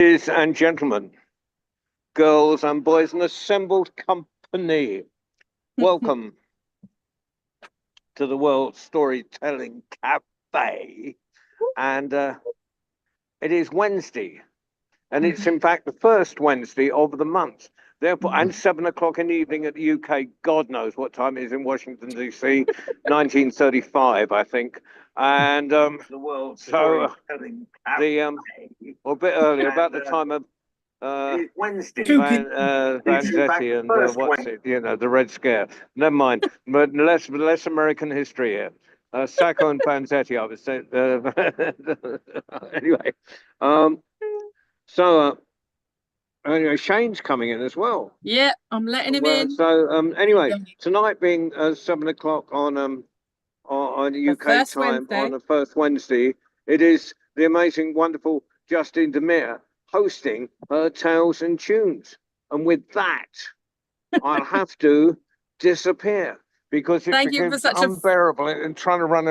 Ladies and gentlemen, girls and boys, an assembled company, welcome to the World Storytelling Cafe. And it is Wednesday, and it's in fact the first Wednesday of the month. Therefore, and 7 o'clock in the evening at the UK. God knows what time it is in Washington, D.C., 1935, I think. And the World Storytelling Cafe. Or a bit earlier, about the time of Wednesday. Vanzetti and what's it? You know, the Red Scare. Never mind. But less American history here. Sacco and Vanzetti, I would say. Anyway, anyway, Shane's coming in as well. Yeah, I'm letting him in. So anyway, tonight being 7 o'clock on UK time on the first Wednesday, it is the amazing, wonderful Justine Mierre hosting her Tales and Tunes. And with that, I'll have to disappear because it becomes unbearable and trying to run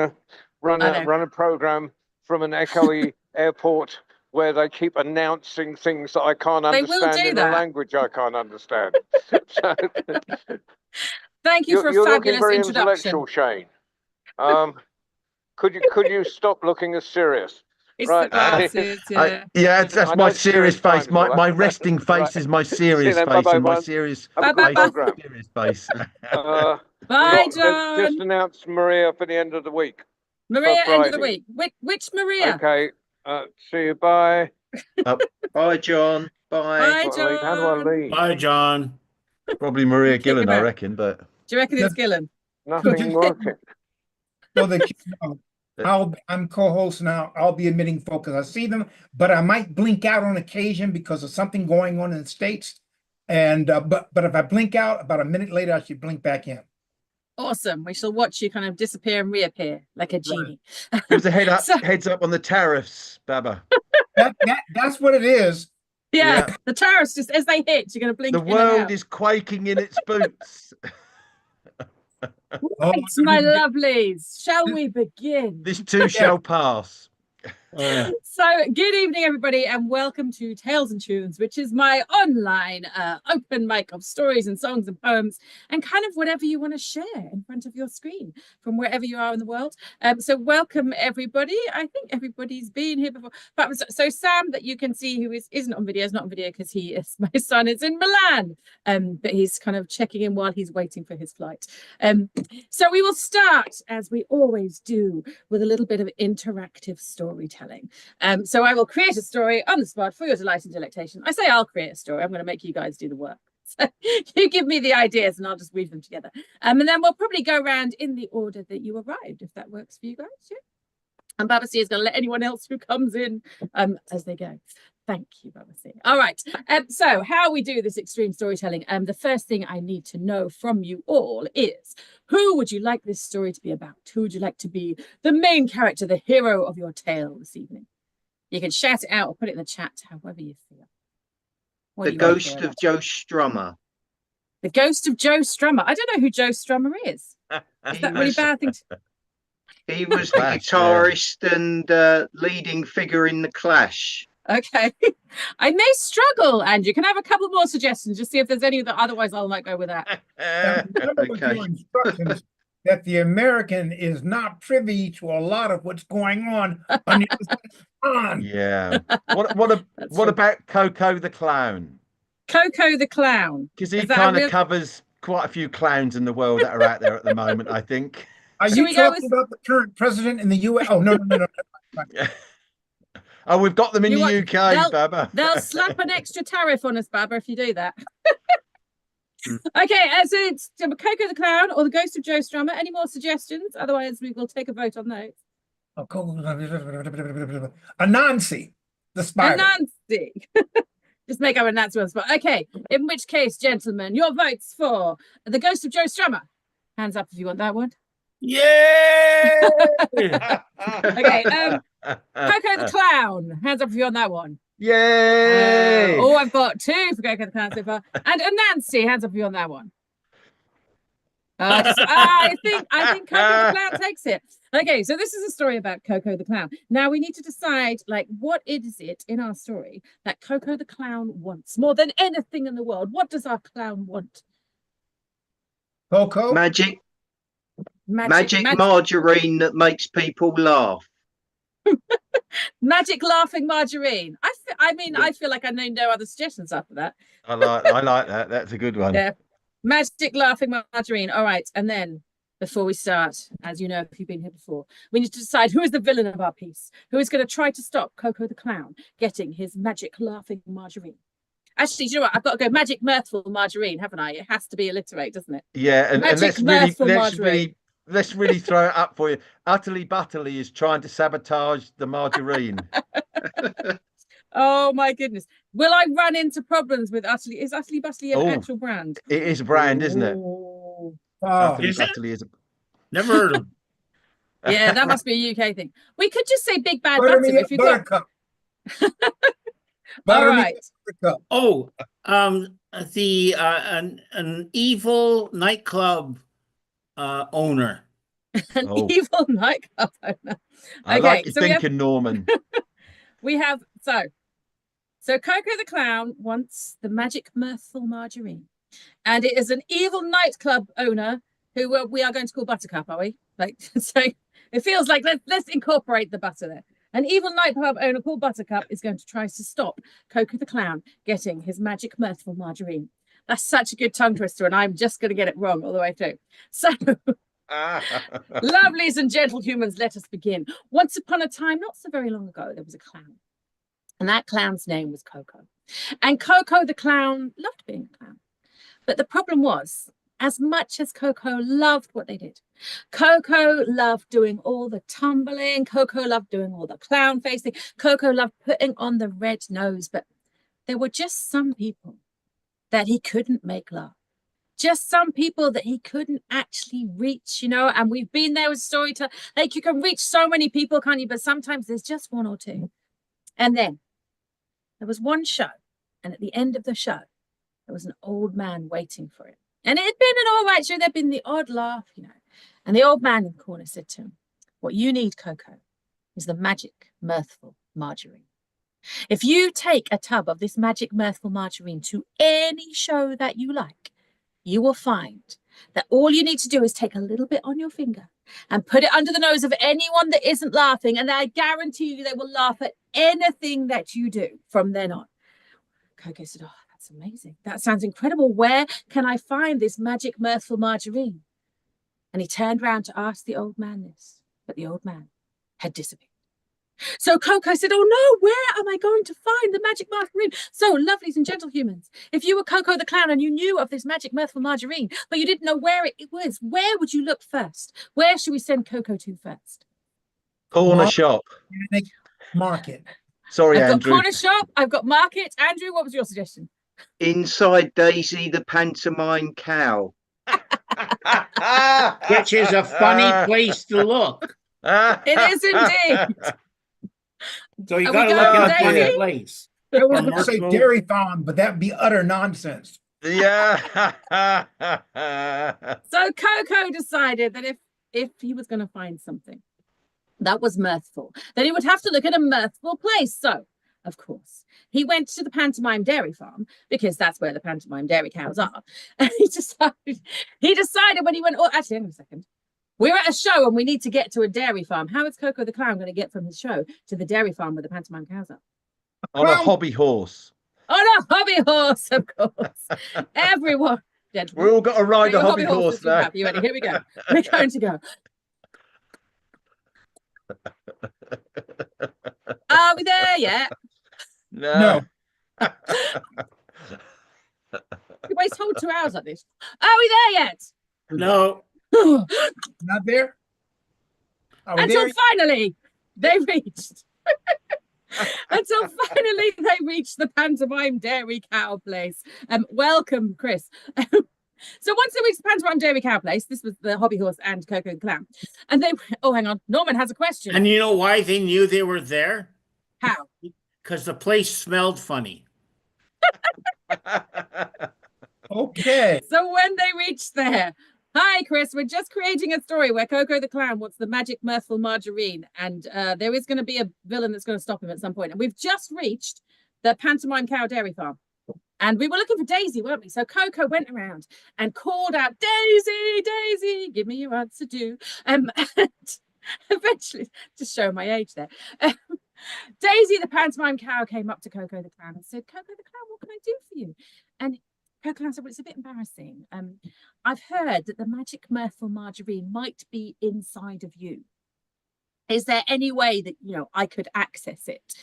a program from an echoey airport where they keep announcing things that I can't understand in a language I can't understand. So, thank you for a fabulous very introduction. Intellectual, Shane. Could you stop looking as serious? It's the glasses, yeah. That's my serious face. My resting face is my serious face, and my serious face is serious face. Bye, John. Just announced Maria for the end of the week. Maria, end of the week. Which Maria? Okay. See you. Bye. Bye, John. Bye. Bye, John. How do I leave? Bye, John. Probably Maria Gillen, I reckon. But do you reckon it's Gillen? Nothing working. So I'm co-host now. I'll be admitting folk as I see them, but I might blink out on occasion because of something going on in the States. And but if I blink out, about a minute later, I should blink back in. Awesome. We shall watch you kind of disappear and reappear like a genie. Give us a heads up on the tariffs, Baba. That's what it is. Yeah, the tariffs, just as they hit, you're going to blink. The world is quaking in its boots. Right, my lovelies, shall we begin? This too shall pass. So good evening, everybody, and welcome to Tales and Tunes, which is my online open mic of stories and songs and poems and kind of whatever you want to share in front of your screen from wherever you are in the world. So welcome, everybody. I think everybody's been here before. But so Sam, that you can see, who isn't on video, is not on video because my son is in Milan, but he's kind of checking in while he's waiting for his flight. So we will start, as we always do, with a little bit of interactive storytelling. So I will create a story on the spot for your delight and delectation. I say I'll create a story. I'm going to make you guys do the work. So you give me the ideas and I'll just weave them together. And then we'll probably go around in the order that you arrived, if that works for you guys. Yeah. And Babasi is going to let anyone else who comes in as they go. Thank you, Babasi. All right. So how we do this extreme storytelling. The first thing I need to know from you all is, who would you like this story to be about? Who would you like to be the main character, the hero of your tale this evening? You can shout it out or put it in the chat, however you feel. The ghost of Joe Strummer. The ghost of Joe Strummer. I don't know who Joe Strummer is. Is that really bad thing to... He was the guitarist and leading figure in The Clash. Okay. I may struggle, Andrew. Can I have a couple more suggestions? Just see if there's any that otherwise I might go with that. Okay. That the American is not privy to a lot of what's going on. Yeah. What about Coco the Clown? Coco the Clown. Because he kind of covers quite a few clowns in the world that are out there at the moment, I think. Are you talking about the current president in the US? Oh, no. Oh, we've got them in the UK, Baba. They'll slap an extra tariff on us, Baba, if you do that. Okay, so it's Coco the Clown or the Ghost of Joe Strummer. Any more suggestions? Otherwise, we will take a vote on those. Anansi, the spider. Anansi. Just make up Anansi on the spot. Okay, in which case, gentlemen, your votes for the Ghost of Joe Strummer. Hands up if you want that one. Yeah. Okay, Coco the Clown. Hands up if you want that one. Yay! Oh, I've got 2 for Coco the Clown so far. And Nancy, hands up if you want that one. I think Coco the Clown takes it. Okay, so this is a story about Coco the Clown. Now we need to decide, like, what is it in our story that Coco the Clown wants more than anything in the world? What does our clown want? Coco? Magic margarine that makes people laugh. Magic laughing margarine. I feel like I know no other suggestions after that. I like that. That's a good one. Yeah. Magic laughing margarine. All right. And then before we start, as you know, if you've been here before, we need to decide who is the villain of our piece, who is going to try to stop Coco the Clown getting his magic laughing margarine. Actually, do you know what? I've got to go magic mirthful margarine, haven't I? It has to be alliterate, doesn't it? Yeah, and let's really throw it up for you. Utterly Butterly is trying to sabotage the margarine. Oh my goodness. Will I run into problems with Utterly? Is Utterly Butterly an actual brand? It is a brand, isn't it? Utterly Butterly is. Never heard of. Yeah, that must be a UK thing. We could just say Big Bad Butter if you've got. All right. Oh, an evil nightclub owner. Evil nightclub owner. I like your thinking, Norman. We have so Coco the Clown wants the magic mirthful margarine, and it is an evil nightclub owner who we are going to call Buttercup, are we? Like, so it feels like let's incorporate the butter there. An evil nightclub owner called Buttercup is going to try to stop Coco the Clown getting his magic mirthful margarine. That's such a good tongue twister, and I'm just going to get it wrong all the way through. So, lovelies and gentle humans, let us begin. Once upon a time, not so very long ago, there was a clown. And that clown's name was Coco. And Coco the Clown loved being a clown. But the problem was, as much as Coco loved what they did, Coco loved doing all the tumbling, Coco loved doing all the clown facing, Coco loved putting on the red nose, but there were just some people that he couldn't make laugh. Just some people that he couldn't actually reach, and we've been there with storytelling. Like, you can reach so many people, can't you? But sometimes there's just one or two. And then there was one show, and at the end of the show, there was an old man waiting for it. And it had been an all right show. There'd been the odd laugh, And the old man in the corner said to him, "What you need, Coco, is the magic mirthful margarine. If you take a tub of this magic mirthful margarine to any show that you like, you will find that all you need to do is take a little bit on your finger and put it under the nose of anyone that isn't laughing, and I guarantee you they will laugh at anything that you do from then on." Coco said, "Oh, that's amazing. That sounds incredible. Where can I find this magic mirthful margarine?" And he turned round to ask the old man this, but the old man had disappeared. So Coco said, "Oh no, where am I going to find the magic margarine?" So, lovelies and gentle humans, if you were Coco the Clown and you knew of this magic mirthful margarine, but you didn't know where it was, where would you look first? Where should we send Coco to first? Corner shop. Market. Sorry, I've Andrew. got corner shop. I've got market. Andrew, what was your suggestion? Inside Daisy the pantomime cow. Which is a funny place to look. It is indeed. So you got to look in a funny place. I was going to say dairy farm, but that'd be utter nonsense. Yeah. So Coco decided that if he was going to find something that was mirthful, then he would have to look at a mirthful place. So, of course, he went to the pantomime dairy farm, because that's where the pantomime dairy cows are. And he decided when he went, oh, actually, hang on a second. We're at a show and we need to get to a dairy farm. How is Coco the Clown going to get from his show to the dairy farm where the pantomime cows are? On a hobby horse. On a hobby horse, of course. Everyone. Gentlemen, we're all got to ride a hobby horse now. You ready? Here we go. We're going to go. Are we there yet? No. You waste whole 2 hours like this. Are we there yet? No. Not there? Until finally they reached. Until finally they reached the pantomime dairy cow place. Welcome, Chris. So once they reached the pantomime dairy cow place, this was the hobby horse and Coco the Clown. And they, oh, hang on, Norman has a question. And you know why they knew they were there? How? Because the place smelled funny. Okay. So when they reached there, Hi, Chris. We're just creating a story where Coco the Clown wants the magic mirthful margarine, and there is going to be a villain that's going to stop him at some point. And we've just reached the pantomime cow dairy farm. And we were looking for Daisy, weren't we? So Coco went around and called out, Daisy, Daisy, give me your answer do. And eventually, just showing my age there. Daisy, the pantomime cow, came up to Coco the Clown and said, Coco the Clown, what can I do for you? And Coco the Clown said, well, it's a bit embarrassing. I've heard that the magic mirthful margarine might be inside of you. Is there any way that, I could access it?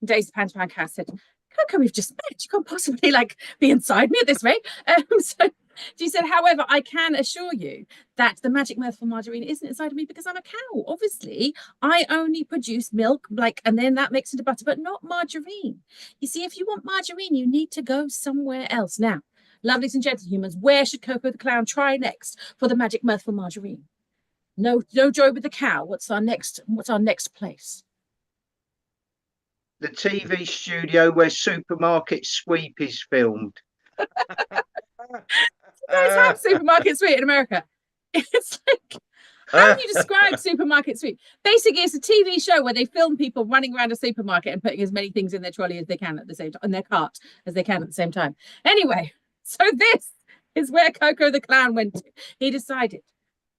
And Daisy, the pantomime cow, said, Coco, we've just met. You can't possibly be inside me at this rate. So she said, however, I can assure you that the magic mirthful margarine isn't inside of me because I'm a cow. Obviously, I only produce milk, and then that makes into butter, but not margarine. You see, if you want margarine, you need to go somewhere else. Now, lovelies and gentlemen, where should Coco the Clown try next for the magic mirthful margarine? No joy with the cow. What's our next place? The TV studio where Supermarket Sweep is filmed. Guys have Supermarket Sweep in America. It's like, how do you describe Supermarket Sweep? Basically, it's a TV show where they film people running around a supermarket and putting as many things in their trolley as they can at the same time, in their cart as they can at the same time. Anyway, so this is where Coco the Clown went to. He decided,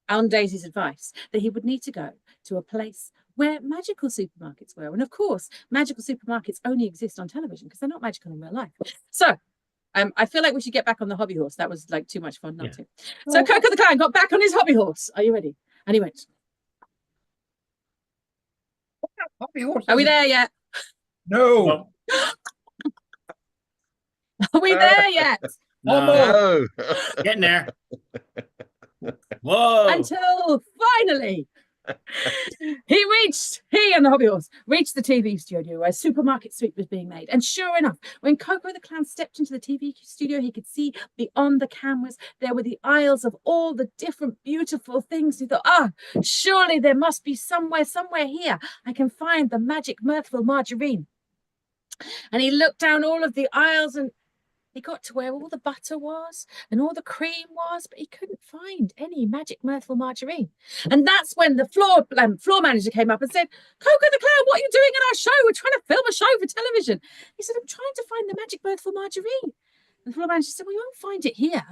on Daisy's advice, that he would need to go to a place where magical supermarkets were. And of course, magical supermarkets only exist on television because they're not magical in real life. So I feel like we should get back on the hobby horse. That was too much fun not to. So Coco the Clown got back on his hobby horse. Are you ready? And he went. Hobby horse. Are we there yet? No. Are we there yet? No. Getting there. Whoa. Until finally, he and the hobby horse reached the TV studio where Supermarket Sweep was being made. And sure enough, when Coco the Clown stepped into the TV studio, he could see beyond the cameras, there were the aisles of all the different beautiful things. He thought, surely there must be somewhere here I can find the magic mirthful margarine. And he looked down all of the aisles and he got to where all the butter was and all the cream was, but he couldn't find any magic mirthful margarine. And that's when the floor manager came up and said, Coco the Clown, what are you doing in our show? We're trying to film a show for television. He said, I'm trying to find the magic mirthful margarine. And the floor manager said, well, you won't find it here.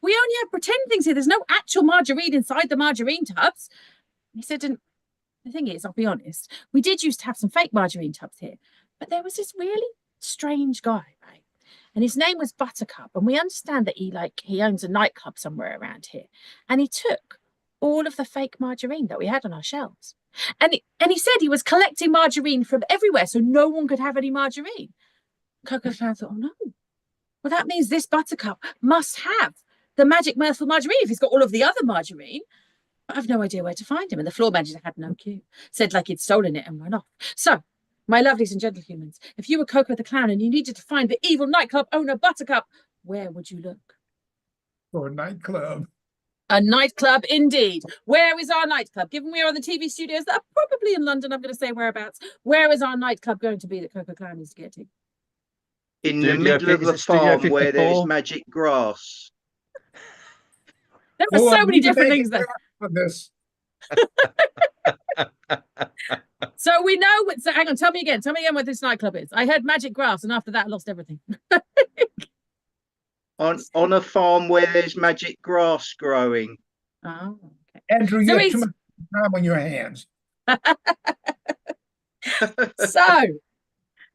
We only have pretend things here. There's no actual margarine inside the margarine tubs. He said, and the thing is, I'll be honest, we did used to have some fake margarine tubs here, but there was this really strange guy, right? And his name was Buttercup. And we understand that he owns a nightclub somewhere around here. And he took all of the fake margarine that we had on our shelves. And he said he was collecting margarine from everywhere so no one could have any margarine. Coco the Clown thought, oh no. Well, that means this Buttercup must have the magic mirthful margarine if he's got all of the other margarine. But I've no idea where to find him. And the floor manager had no clue. Said he'd stolen it and run off. So, my lovelies and gentlemen, if you were Coco the Clown and you needed to find the evil nightclub owner Buttercup, where would you look? For a nightclub. A nightclub indeed. Where is our nightclub? Given we are on the TV studios that are probably in London, I'm going to say whereabouts. Where is our nightclub going to be that Coco Clown needs to get to? In the middle of the farm where there's magic grass. There are so many different things there. This. So we know so hang on, tell me again what this nightclub is. I heard magic grass and after that I lost everything. on a farm where there's magic grass growing. Oh, okay. Andrew, you have too much time on your hands. So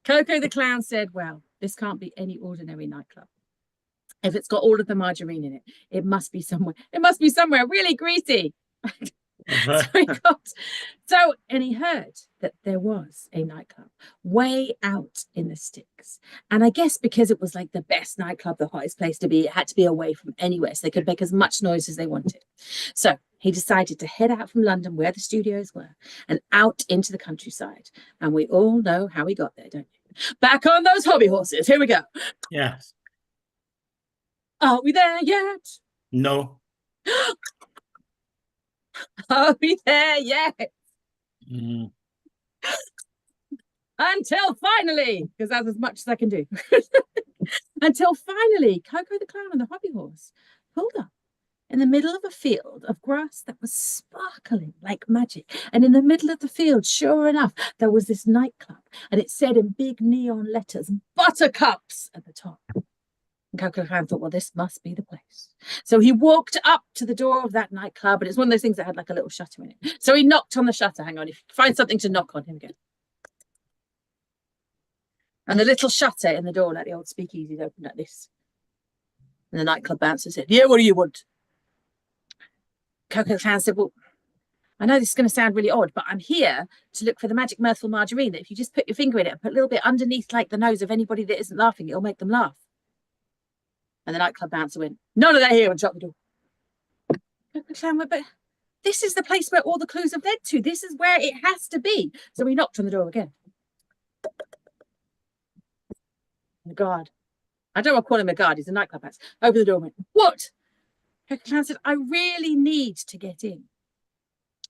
Coco the Clown said, well, this can't be any ordinary nightclub. If it's got all of the margarine in it, it must be somewhere really greasy. And he heard that there was a nightclub way out in the sticks. And I guess because it was the best nightclub, the hottest place to be, it had to be away from anywhere so they could make as much noise as they wanted. So he decided to head out from London where the studios were and out into the countryside. And we all know how he got there, don't you? Back on those hobby horses. Here we go. Yes. Are we there yet? No. Are we there yet? Mm. Until finally, because that's as much as I can do. Until finally, Coco the Clown and the hobby horse pulled up in the middle of a field of grass that was sparkling like magic. And in the middle of the field, sure enough, there was this nightclub. And it said in big neon letters, Buttercups at the top. And Coco the Clown thought, well, this must be the place. So he walked up to the door of that nightclub, and it's one of those things that had like a little shutter in it. So he knocked on the shutter. Hang on, if you find something to knock on, him again. And the little shutter in the door, like the old speakeasies, opened like this. And the nightclub bouncer said, yeah, what do you want? Coco the Clown said, well, I know this is going to sound really odd, but I'm here to look for the magic mirthful margarine that if you just put your finger in it and put a little bit underneath like the nose of anybody that isn't laughing, it'll make them laugh. And the nightclub bouncer went, none of that here, and shut the door. Coco the Clown went, but this is the place where all the clues have led to. This is where it has to be. So he knocked on the door again. And the guard, I don't want to call him a guard, he's a nightclub bouncer, opened the door and went, what? Coco the Clown said, I really need to get in.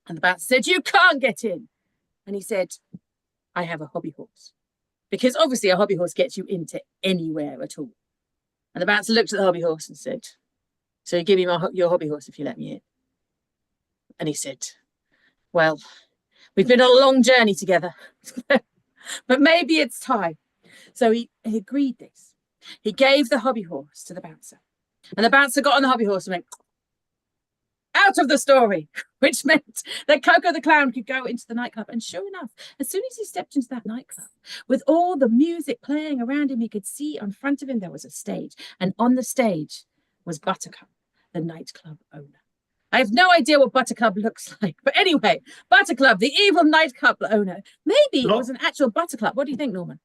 And the bouncer said, you can't get in. And he said, I have a hobby horse. Because obviously a hobby horse gets you into anywhere at all. And the bouncer looked at the hobby horse and said, so you give me your hobby horse if you let me in. And he said, well, we've been on a long journey together, but maybe it's time. So he agreed this. He gave the hobby horse to the bouncer. And the bouncer got on the hobby horse and went, out of the story, which meant that Coco the Clown could go into the nightclub. And sure enough, as soon as he stepped into that nightclub, with all the music playing around him, he could see in front of him there was a stage. And on the stage was Buttercup, the nightclub owner. I have no idea what Buttercup looks like. But anyway, Buttercup, the evil nightclub owner. Maybe it was an actual Buttercup. What do you think, Norman?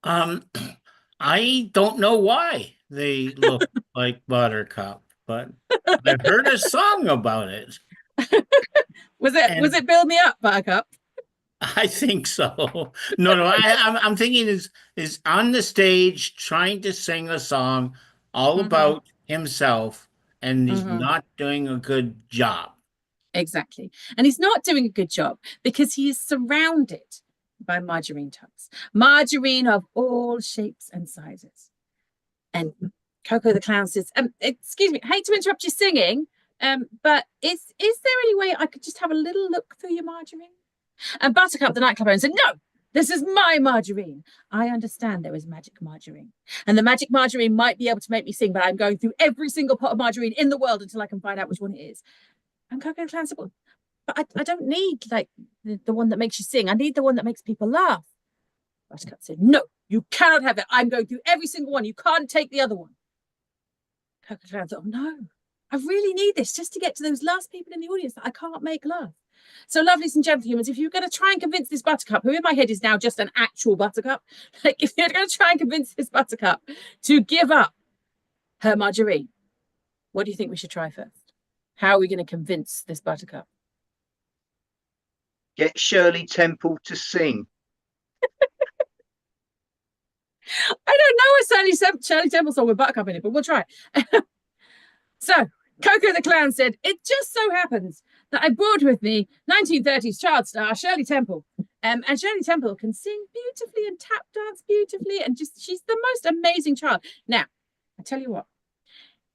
I don't know why they look like Buttercup, but I've heard a song about it. Was it Build Me Up, Buttercup? I think so. No, I'm thinking is on the stage trying to sing a song all about himself, and he's not doing a good job. Exactly. And he's not doing a good job because he is surrounded by margarine tubs. Margarine of all shapes and sizes. And Coco the Clown says, excuse me, hate to interrupt your singing, but is there any way I could just have a little look through your margarine? And Buttercup, the nightclub owner, said, no, this is my margarine. I understand there is magic margarine. And the magic margarine might be able to make me sing, but I'm going through every single pot of margarine in the world until I can find out which one it is. And Coco the Clown said, well, but I don't need like the one that makes you sing. I need the one that makes people laugh. Buttercup said, no, you cannot have it. I'm going through every single one. You can't take the other one. Coco the Clown thought, oh no, I really need this just to get to those last people in the audience that I can't make laugh. So, lovelies and gentlemen, if you're going to try and convince this Buttercup, who in my head is now just an actual Buttercup, like if you're going to try and convince this Buttercup to give up her margarine, what do you think we should try first? How are we going to convince this Buttercup? Get Shirley Temple to sing. I don't know a Shirley Temple song with Buttercup in it, but we'll try. So, Coco the Clown said, it just so happens that I brought with me 1930s child star Shirley Temple. And Shirley Temple can sing beautifully and tap dance beautifully. And she's the most amazing child. Now, I tell you what,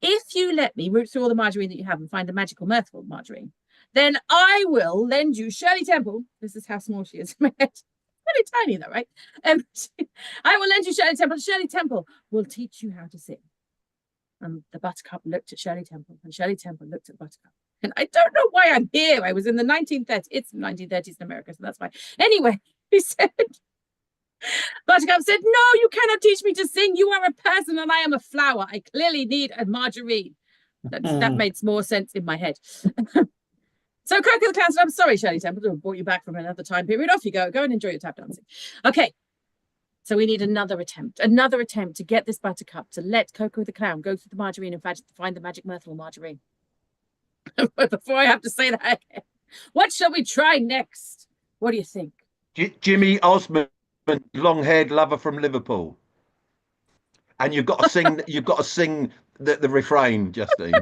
if you let me root through all the margarine that you have and find the magical mirthful margarine, then I will lend you Shirley Temple. This is how small she is in my head. Really tiny though, right? I will lend you Shirley Temple. Shirley Temple will teach you how to sing. And the Buttercup looked at Shirley Temple, and Shirley Temple looked at Buttercup. And I don't know why I'm here. I was in the 1930s. It's the 1930s in America, so that's fine. Anyway, he said, Buttercup said, no, you cannot teach me to sing. You are a person and I am a flower. I clearly need a margarine. That made more sense in my head. So Coco the Clown said, I'm sorry, Shirley Temple, I brought you back from another time period. Off you go. Go and enjoy your tap dancing. Okay. So we need another attempt to get this Buttercup to let Coco the Clown go through the margarine and find the magic myrtle margarine. But before I have to say that again, what shall we try next? What do you think? Jimmy Osmond, long-haired lover from Liverpool. And you've got to sing. You've got to sing the refrain, Justine.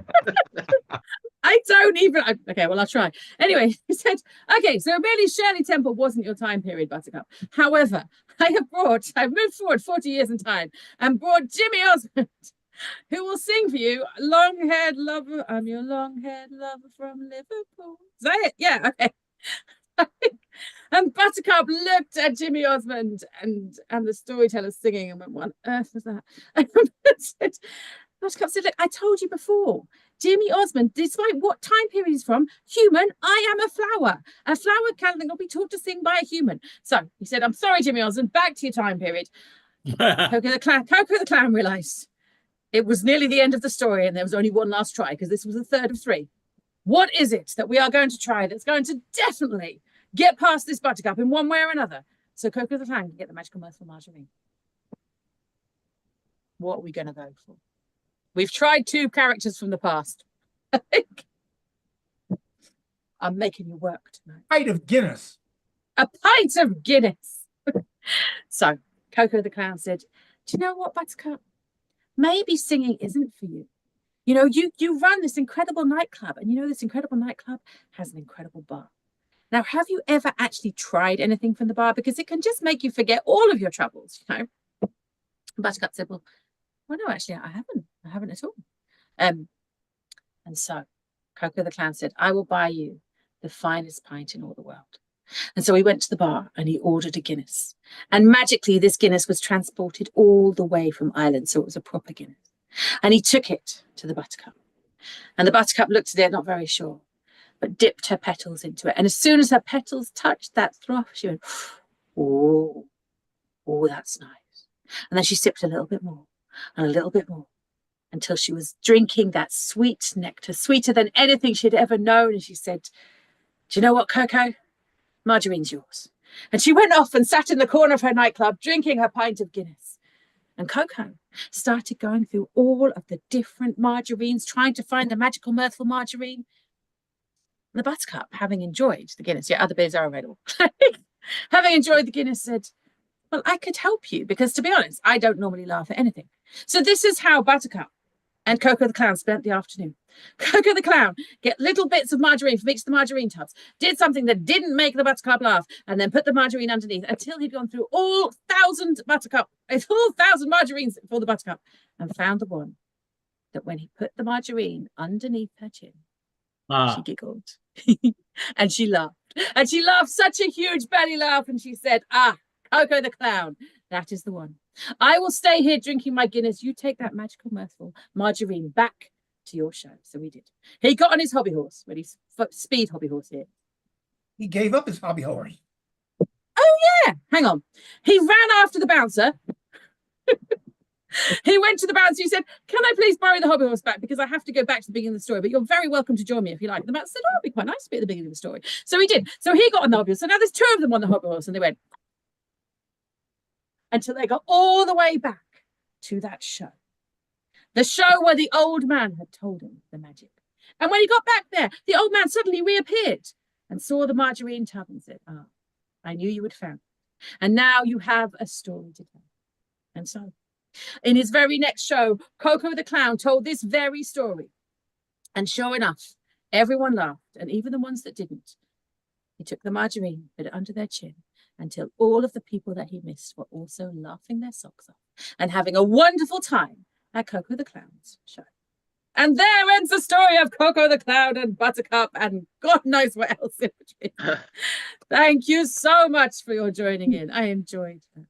I don't even. Okay, well, I'll try. Anyway, he said, okay, so really Shirley Temple wasn't your time period, Buttercup. However, I've moved forward 40 years in time and brought Jimmy Osmond who will sing for you Long-Haired Lover. I'm your long-haired lover from Liverpool. Is that it? Yeah, okay. And Buttercup looked at Jimmy Osmond and the storyteller singing and went, what on earth was that? Buttercup said, look, I told you before, Jimmy Osmond, despite what time period he's from, human, I am a flower. A flower cannot be taught to sing by a human. So he said, I'm sorry, Jimmy Osmond, back to your time period. Coco the Clown realised it was nearly the end of the story and there was only one last try because this was the third of 3. What is it that we are going to try that's going to definitely get past this Buttercup in one way or another so Coco the Clown can get the magical mirthful margarine? What are we going to go for? We've tried 2 characters from the past. I'm making you work tonight. Pint of Guinness. A pint of Guinness. So Coco the Clown said, do you know what, Buttercup? Maybe singing isn't for you. You know, you run this incredible nightclub, and you know this incredible nightclub has an incredible bar. Now, have you ever actually tried anything from the bar? Because it can just make you forget all of your troubles, you know? Buttercup said, well, no, actually, I haven't at all. And so Coco the Clown said, I will buy you the finest pint in all the world. And so he went to the bar and he ordered a Guinness. And magically, this Guinness was transported all the way from Ireland. So it was a proper Guinness. And he took it to the Buttercup. And the Buttercup looked at it, not very sure, but dipped her petals into it. And as soon as her petals touched that froth, she went, oh, that's nice. And then she sipped a little bit more and a little bit more until she was drinking that sweet nectar, sweeter than anything she'd ever known. And she said, do you know what, Coco? Margarine's yours. And she went off and sat in the corner of her nightclub, drinking her pint of Guinness. And Coco started going through all of the different margarines, trying to find the magical mirthful margarine. And the Buttercup, having enjoyed the Guinness, yeah, other beers are available, having enjoyed the Guinness, said, well, I could help you because, to be honest, I don't normally laugh at anything. So this is how Buttercup and Coco the Clown spent the afternoon. Coco the Clown get little bits of margarine from each of the margarine tubs, did something that didn't make the Buttercup laugh, and then put the margarine underneath until he'd gone through all 1,000 margarines for the Buttercup and found the one that when he put the margarine underneath her chin, she giggled and she laughed. And she laughed such a huge belly laugh and she said, Coco the Clown, that is the one. I will stay here drinking my Guinness. You take that magical mirthful margarine back to your show. So we did. He got on his hobby horse, but he's speed hobby horse here. He gave up his hobby horse. Oh, yeah. Hang on. He ran after the bouncer. He went to the bouncer. He said, can I please borrow the hobby horse back? Because I have to go back to the beginning of the story. But you're very welcome to join me if you like. The bouncer said, oh, it'd be quite nice to be at the beginning of the story. So he did. So he got on the hobby horse. So now there's 2 of them on the hobby horse. And they went until they got all the way back to that show. The show where the old man had told him the magic. And when he got back there, the old man suddenly reappeared and saw the margarine tub and said, I knew you would found it. And now you have a story to tell. And so, in his very next show, Coco the Clown told this very story. And sure enough, everyone laughed, and even the ones that didn't. He took the margarine, put it under their chin, until all of the people that he missed were also laughing their socks off and having a wonderful time at Coco the Clown's show. And there ends the story of Coco the Clown and Buttercup and God knows what else in between. Thank you so much for your joining in. I enjoyed that.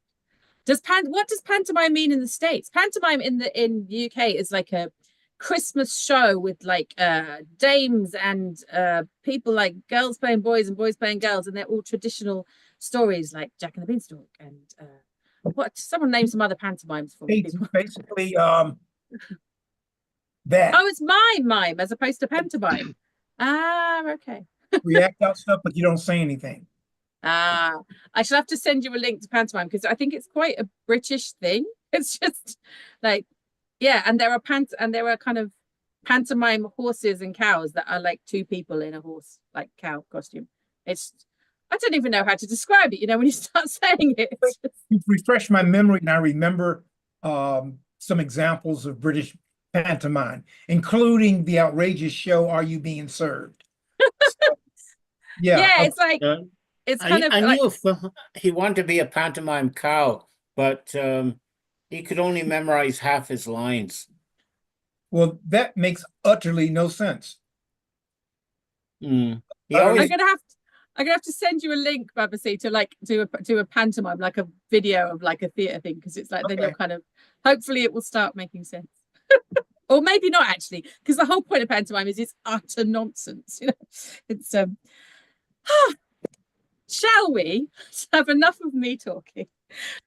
What does pantomime mean in the States? Pantomime in the UK is like a Christmas show with like dames and people like girls playing boys and boys playing girls, and they're all traditional stories like Jack and the Beanstalk and someone name some other pantomimes for me. Basically, that. Oh, it's mime as opposed to pantomime. Okay. React out stuff, but you don't say anything. I shall have to send you a link to pantomime because I think it's quite a British thing. It's just like, yeah, and there are kind of pantomime horses and cows that are like 2 people in a horse, like cow costume. I don't even know how to describe it, when you start saying it. You've refreshed my memory and I remember some examples of British pantomime, including the outrageous show, Are You Being Served? So, yeah, it's like, it's kind I knew he wanted to be a pantomime cow, but he could only memorize half his lines. Well, that makes utterly no sense. He Utterly- always I'm gonna have to send you a link, Babasi, to like do a pantomime, like a video of like a theatre thing, because it's like then you'll Okay. kind of hopefully it will start making sense. Or maybe not actually, because the whole point of pantomime is it's utter nonsense. You know, it's shall we have enough of me talking?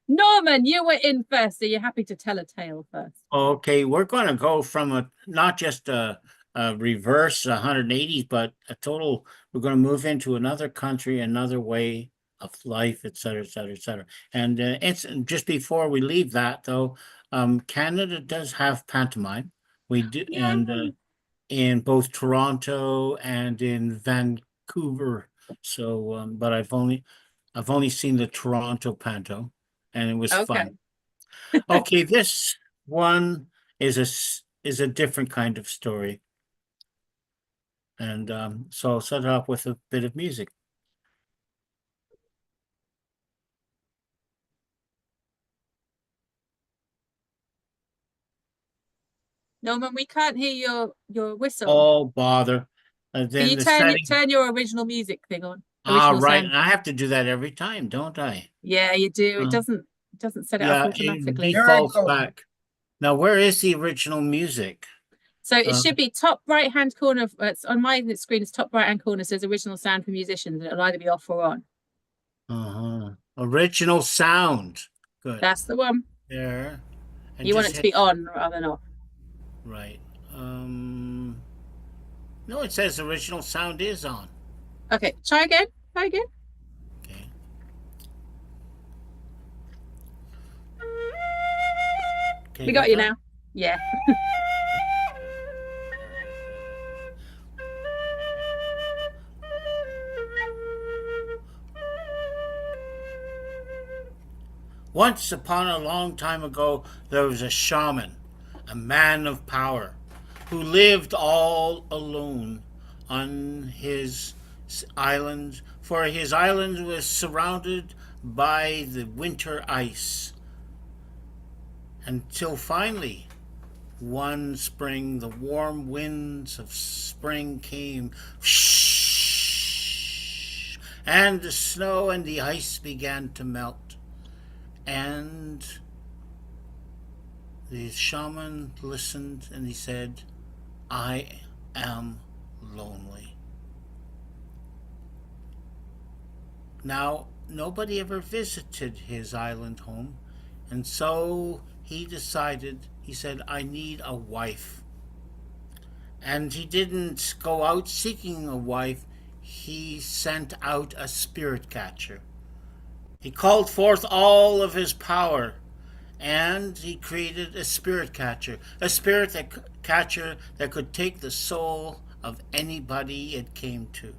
Norman, you were in first, so you're happy to tell a tale first. Okay, we're going to go from not just a reverse 180, but a total. We're going to move into another country, another way of life, et cetera, et cetera, et cetera. And it's just before we leave that, though, Canada does have pantomime. We do, and in both Toronto and in Vancouver. So, but I've only seen the Toronto panto, and it was fun. Okay, this one is a different kind of story, and so I'll set it up with a bit of music. Norman, we can't hear your whistle. Oh bother! Can Then you the turn setting. turn your original music thing on? Ah, Original right. sound. I have to do that every time, don't I? Yeah, you do. It doesn't set it up Yeah, it automatically. defaults There I go. back. Now, where is the original music? So it should be top right hand corner. It's on my screen. It's top right hand corner. Says original sound for musicians, and it'll either be off or on. Original sound. Good. That's the one. There. And You want just it to be on rather than off. right. No, it says original sound is on. Okay, try again. Try again. Okay. Okay, We got you that? now. Yeah. Once upon a long time ago, there was a shaman, a man of power, who lived all alone on his island, for his island was surrounded by the winter ice. Until finally, one spring, the warm winds of spring came, and the snow and the ice began to melt. And the shaman listened and he said, I am lonely. Now, nobody ever visited his island home, and so he decided, he said, I need a wife. And he didn't go out seeking a wife, he sent out a spirit catcher. He called forth all of his power, and he created a spirit catcher, catcher that could take the soul of anybody it came to.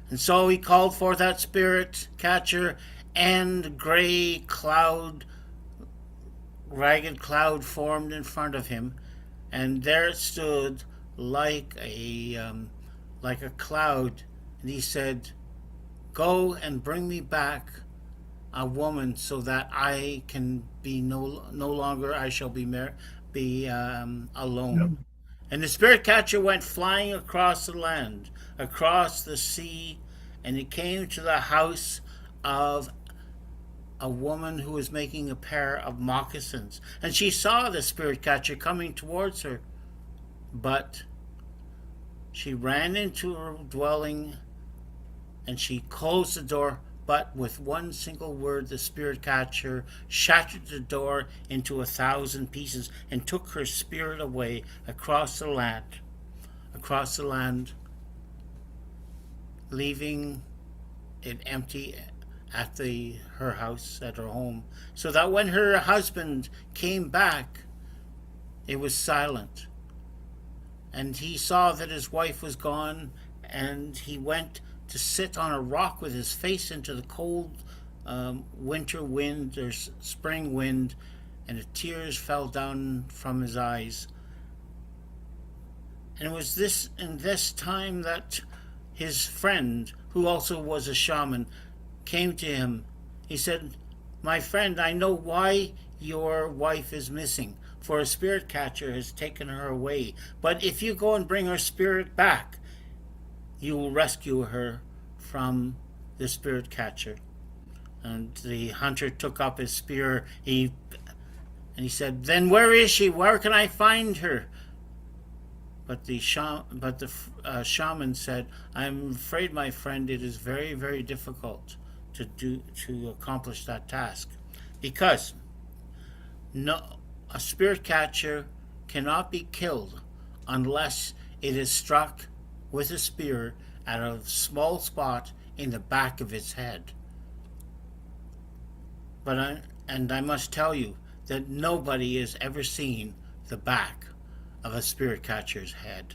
And so he called forth that spirit catcher, and a ragged cloud formed in front of him, and there it stood like a cloud, and he said, go and bring me back a woman so that I can be no longer, I shall be alone. And the spirit catcher went flying across the land, across the sea, and he came to the house of a woman who was making a pair of moccasins. And she saw the spirit catcher coming towards her, but she ran into her dwelling and she closed the door. But with one single word, the spirit catcher shattered the door into 1,000 pieces and took her spirit away across the land, leaving it empty at her house, at her home, so that when her husband came back, it was silent. And he saw that his wife was gone, and he went to sit on a rock with his face into the cold winter wind or spring wind, and the tears fell down from his eyes. And it was in this time that his friend, who also was a shaman, came to him. He said, my friend, I know why your wife is missing, for a spirit catcher has taken her away. But if you go and bring her spirit back, you will rescue her from the spirit catcher. And the hunter took up his spear. He said, "Then where is she? Where can I find her?" But the shaman said, "I'm afraid, my friend, it is very, very difficult to accomplish that task, because a spirit catcher cannot be killed unless it is struck with a spear at a small spot in the back of its head. I must tell you that nobody has ever seen the back of a spirit catcher's head.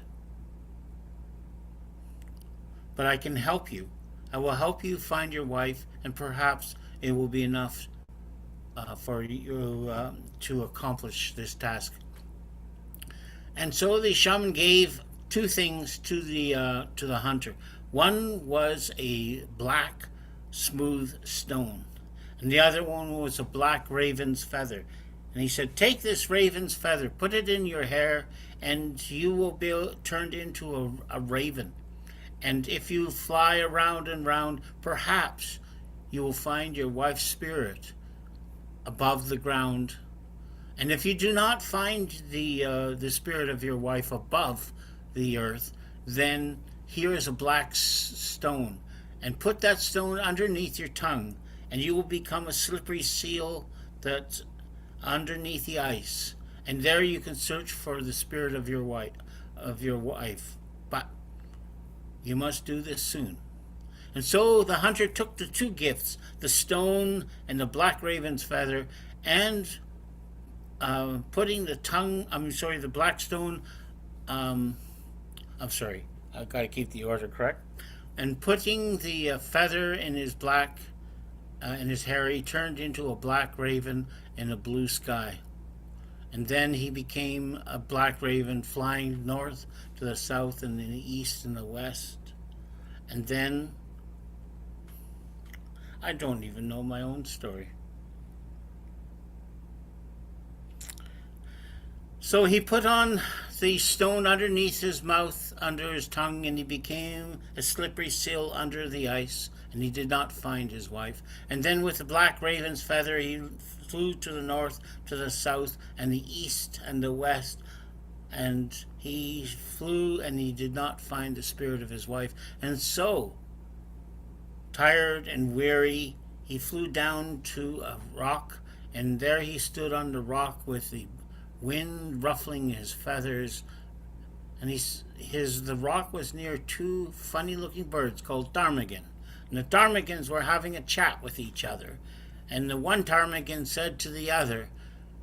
But I can help you. I will help you find your wife, and perhaps it will be enough for you to accomplish this task." And so the shaman gave two things to the hunter. One was a black, smooth stone, and the other one was a black raven's feather. And he said, "Take this raven's feather, put it in your hair, and you will be turned into a raven. And if you fly around and round, perhaps you will find your wife's spirit above the ground. And if you do not find the spirit of your wife above the earth, then here is a black stone, and put that stone underneath your tongue, and you will become a slippery seal that's underneath the ice. And there you can search for the spirit of your wife. But you must do this soon." And so the hunter took the two gifts, the stone and the black raven's feather, and putting the black stone, I've got to keep the order correct, and putting the feather in his hair, he turned into a black raven in a blue sky. And then he became a black raven, flying north to the south and in the east and the west. And then I don't even know my own story. So he put on the stone underneath his mouth, under his tongue, and he became a slippery seal under the ice, and he did not find his wife. And then with the black raven's feather, he flew to the north, to the south, and the east and the west, and he flew, and he did not find the spirit of his wife. And so, tired and weary, he flew down to a rock, and there he stood on the rock with the wind ruffling his feathers, and the rock was near two funny-looking birds called ptarmigan. And the ptarmigans were having a chat with each other. And the one ptarmigan said to the other,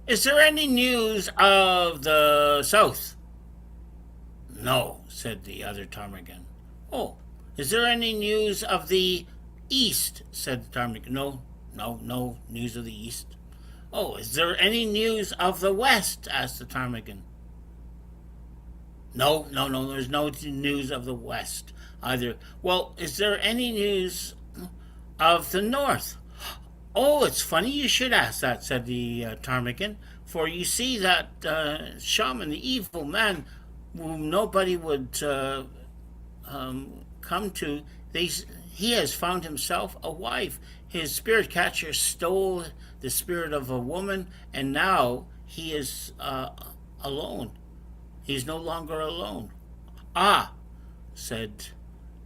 "Is there any news of the south?" "No," said the other ptarmigan. "Oh, is there any news of the east?" said the ptarmigan. No news of the east." "Oh, is there any news of the west?" asked the ptarmigan. No, there's no news of the west either." "Well, is there any news of the north?" "Oh, it's funny you should ask that," said the ptarmigan, "for you see that shaman, the evil man whom nobody would come to, he has found himself a wife. His spirit catcher stole the spirit of a woman, and now he is alone. He's no longer alone." "Ah," said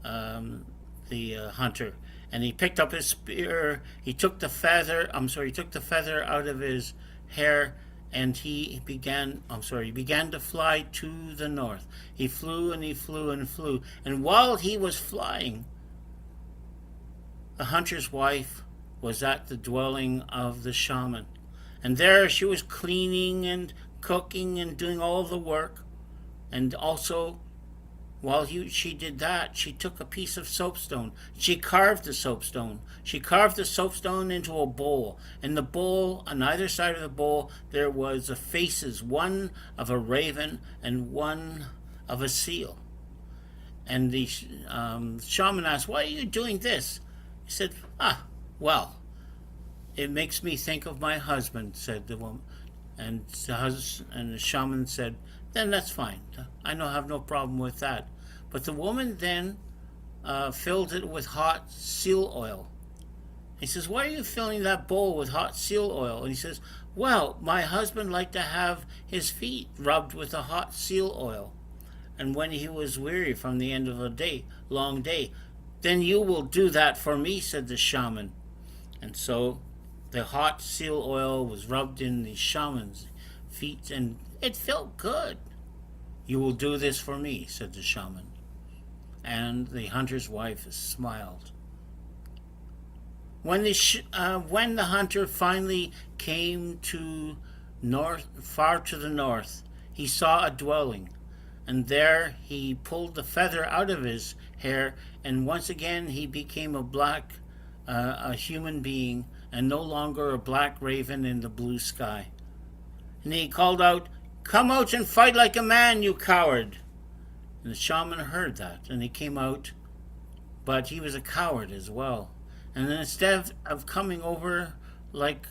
the hunter, and he picked up his spear. He took the feather out of his hair, and he began to fly to the north. He flew and he flew and flew, and while he was flying, the hunter's wife was at the dwelling of the shaman, and there she was cleaning and cooking and doing all the work. And also, while she did that, she took a piece of soapstone. She carved the soapstone. She carved the soapstone into a bowl. In the bowl, on either side of the bowl, there was the faces, one of a raven and one of a seal. And the shaman asked, "Why are you doing this?" He said, "Well, it makes me think of my husband," said the woman. And the shaman said, then that's fine. I don't have no problem with that. But the woman then filled it with hot seal oil. He says, why are you filling that bowl with hot seal oil? And he says, well, my husband liked to have his feet rubbed with the hot seal oil. And when he was weary from the end of a long day, then you will do that for me, said the shaman. And so the hot seal oil was rubbed in the shaman's feet, and it felt good. You will do this for me, said the shaman. And the hunter's wife smiled. When the hunter finally came to far to the north, he saw a dwelling, and there he pulled the feather out of his hair, and once again he became a human being, and no longer a black raven in the blue sky. And he called out, come out and fight like a man, you coward. And the shaman heard that, and he came out, but he was a coward as well. And instead of coming over like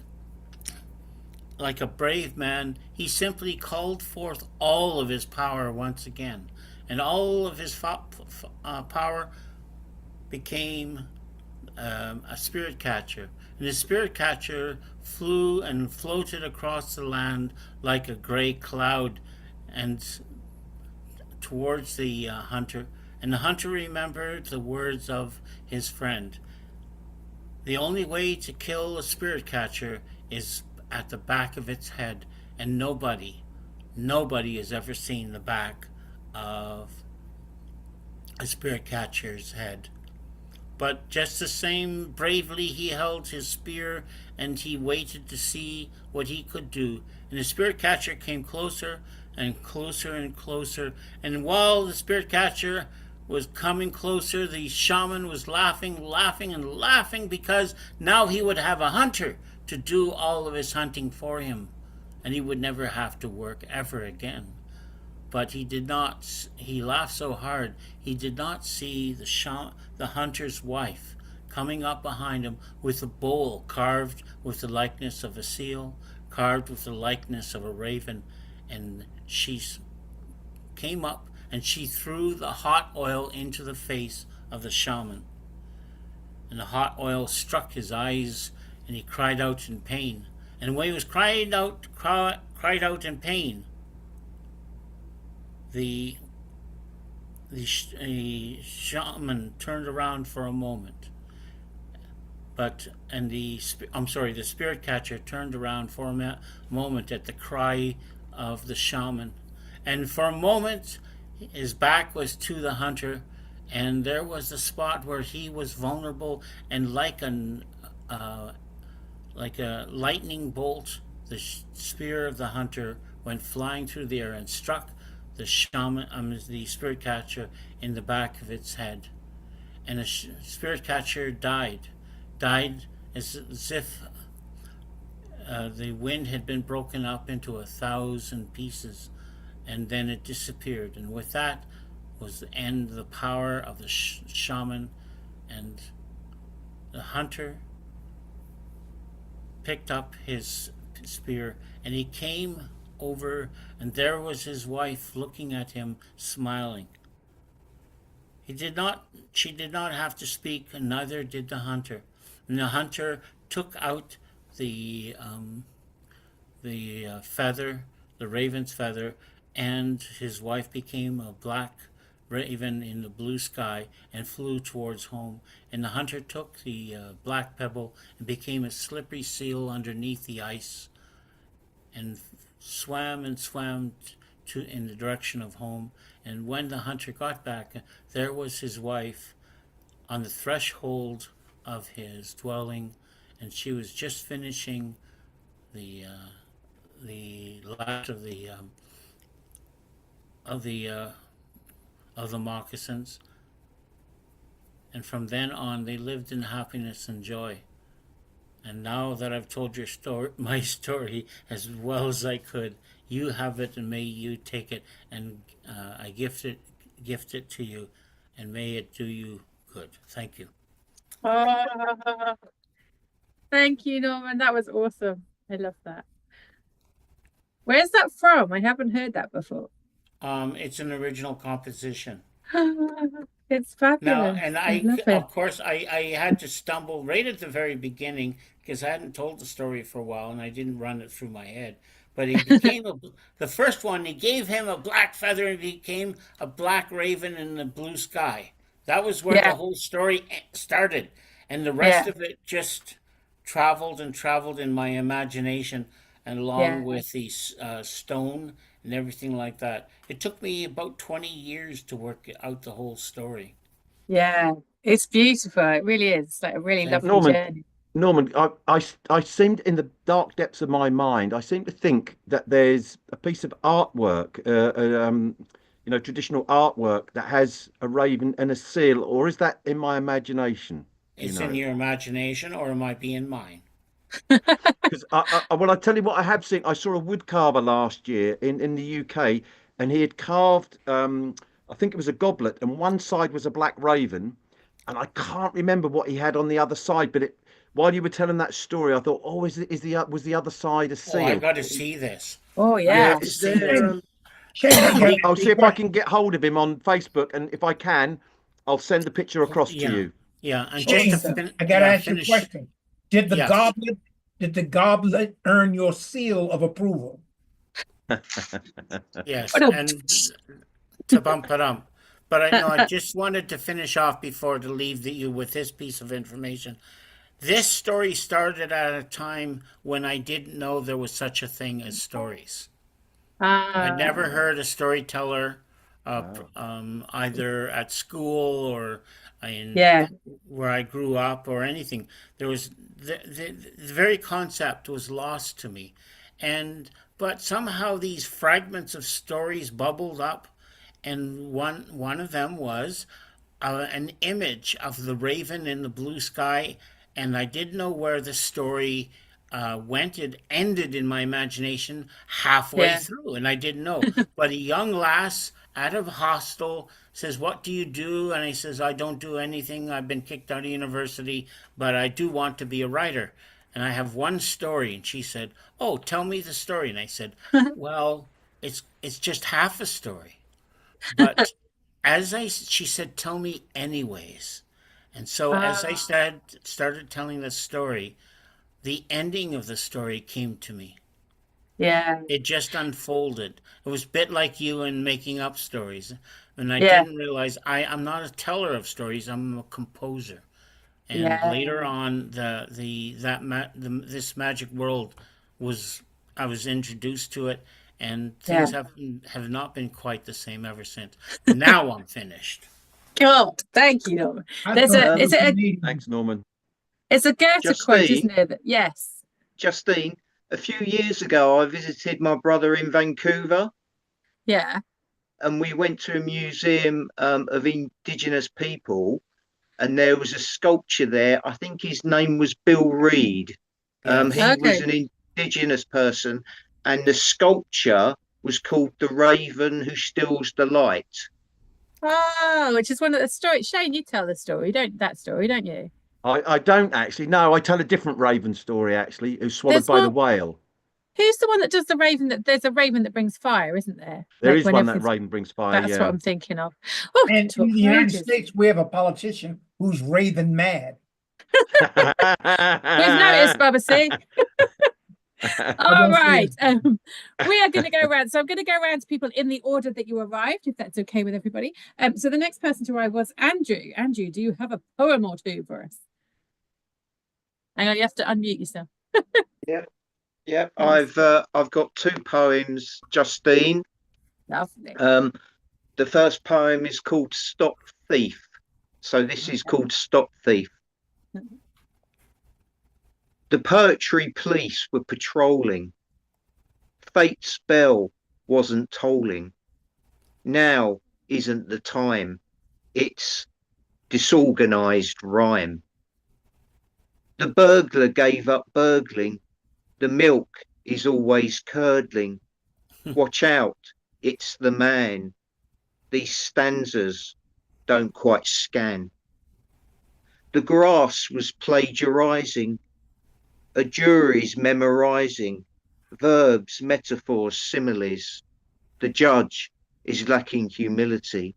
a brave man, he simply called forth all of his power once again. And all of his power became a spirit catcher. And the spirit catcher flew and floated across the land like a gray cloud and towards the hunter. And the hunter remembered the words of his friend. The only way to kill a spirit catcher is at the back of its head, and nobody has ever seen the back of a spirit catcher's head. But just the same, bravely he held his spear, and he waited to see what he could do. And the spirit catcher came closer and closer and closer, and while the spirit catcher was coming closer, the shaman was laughing and laughing, because now he would have a hunter to do all of his hunting for him, and he would never have to work ever again. But he laughed so hard, he did not see the hunter's wife coming up behind him with a bowl carved with the likeness of a seal, carved with the likeness of a raven, and she came up and she threw the hot oil into the face of the shaman. And the hot oil struck his eyes, and he cried out in pain. And when he was cried out in pain, the shaman turned around for a moment. The spirit catcher turned around for a moment at the cry of the shaman. And for a moment, his back was to the hunter, and there was the spot where he was vulnerable, and like a lightning bolt, the spear of the hunter went flying through the air and struck the spirit catcher in the back of its head. And the spirit catcher died as if the wind had been broken up into 1,000 pieces, and then it disappeared. And with that was the end of the power of the shaman. And the hunter picked up his spear, and he came over, and there was his wife looking at him, smiling. She did not have to speak, and neither did the hunter. And the hunter took out the feather, the raven's feather, and his wife became a black raven in the blue sky and flew towards home. And the hunter took the black pebble and became a slippery seal underneath the ice, and swam in the direction of home. And when the hunter got back, there was his wife on the threshold of his dwelling, and she was just finishing the last of the moccasins. And from then on, they lived in happiness and joy. And now that I've told my story as well as I could, you have it, and may you take it, and I gift it to you, and may it do you good. Thank you. Thank you, Norman. That was awesome. I love that. Where's that from? I haven't heard that before. It's an original composition. It's Now, fabulous. and I love it. of course, I had to stumble right at the very beginning because I hadn't told the story for a while and I didn't run it through my head. But he became the first one. He gave him a black feather and became a black raven in the blue sky. That was where the Yeah, whole story started, and the rest yeah, of it just traveled and traveled in my imagination, and along yeah, with the stone and everything like that. It took me about 20 years to work out the whole story. yeah. It's beautiful. It really is. It's like a really Thank lovely you. Norman, journey. Norman, I seemed in the dark depths of my mind, I seem to think that there's a piece of artwork, traditional artwork that has a raven and a seal, or is that in my imagination? Do you It's in know? your imagination, or it might be in mine. Because well, I tell you what, I have seen. I saw a wood carver last year in the UK, and he had carved. I think it was a goblet, and one side was a black raven, and I can't remember what he had on the other side. But while you were telling that story, I thought, oh, was the other side a Oh, I seal? got to see this. Oh, I Yeah, yeah. have to is see there? this. Shane, I got I'll a see if I question. can get hold of him on Facebook, and if I can, I'll send the picture across to Yeah, you. yeah, and just to Shane, Awesome. I gotta ask you a finish. question. Did the Yes, goblet, did the goblet earn your seal of approval? yes, What a and to bump it up. But I know I just wanted to finish off before to leave you with this piece of information. This story started at a time when I didn't know there was such a thing as stories. I'd never ah, heard a storyteller, Wow. either at school or in yeah, where I grew up or anything. There was the very concept was lost to me, and but somehow these fragments of stories bubbled up, and one of them was an image of the raven in the blue sky, and I didn't know where the story went. It ended in my imagination halfway yeah. through, and I didn't know. But a young lass at a hostel says, "What do you do?" And I says, "I don't do anything. I've been kicked out of university, but I do want to be a writer." And I have one story, and she said, "Oh, tell me the story." And I said, "Well, it's just half a story." But she said, "Tell me anyways." And so as I Ah, started telling the story, the ending of the story came to me. yeah, It just unfolded. It was a bit like you in making up stories. And I yeah, didn't realize I'm not a teller of stories, I'm a composer. And later yeah, on, this magic world was I was introduced to it, and yeah. things have not been quite the same ever since. Now I'm finished. God, thank you, Norman. I There's thought a, it it's Um, was a, Canadian. Thanks, Norman. it's a Goethe quote, Justine, isn't it? Yes. Justine, a few years ago, I visited my brother in Vancouver, Yeah. and we went to a museum of Indigenous people, and there was a sculpture there. I think his name was Bill Reed. Yes. He was Okay. an Indigenous person, and the sculpture was called "The Raven Who Steals the Light." Oh, which is one of the stories. Shane, you tell the story, that story, don't you? I don't actually. No, I tell a different raven story actually, who's swallowed There's by the one. whale. Who's the one that does the raven? That there's a raven that brings fire, isn't there? There Like is when one that everything's. raven brings fire, That's what yeah. I'm thinking of. Oh, And in talk the for United ages. States, we have a politician who's raving mad. We've noticed, Bubba C. I All won't say right. it. We are going to go around. So I'm going to go around to people in the order that you arrived, if that's okay with everybody. So the next person to arrive was Andrew. Andrew, do you have a poem or two for us? Hang on, you have to unmute yourself. Yep, yep. Nice. I've got two poems, Justine. Lovely. The first poem is called "Stop Thief." So this is called "Stop Thief." The poetry police were patrolling. Fate's bell wasn't tolling. Now isn't the time. It's disorganized rhyme. The burglar gave up burgling. The milk is always curdling. Watch out, it's the man. These stanzas don't quite scan. The grass was plagiarizing. A jury's memorizing. verbs, metaphors, similes. The judge is lacking humility.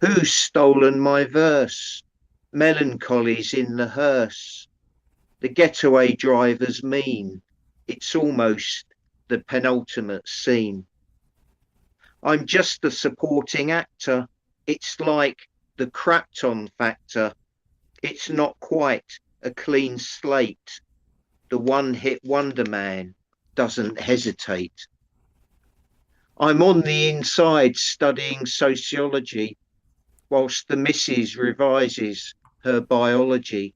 Who's stolen my verse? Melancholy's in the hearse. The getaway driver's mean. It's almost the penultimate scene. I'm just a supporting actor. It's like the Crapton factor. It's not quite a clean slate. The one-hit wonder man doesn't hesitate. I'm on the inside studying sociology, whilst the missus revises her biology.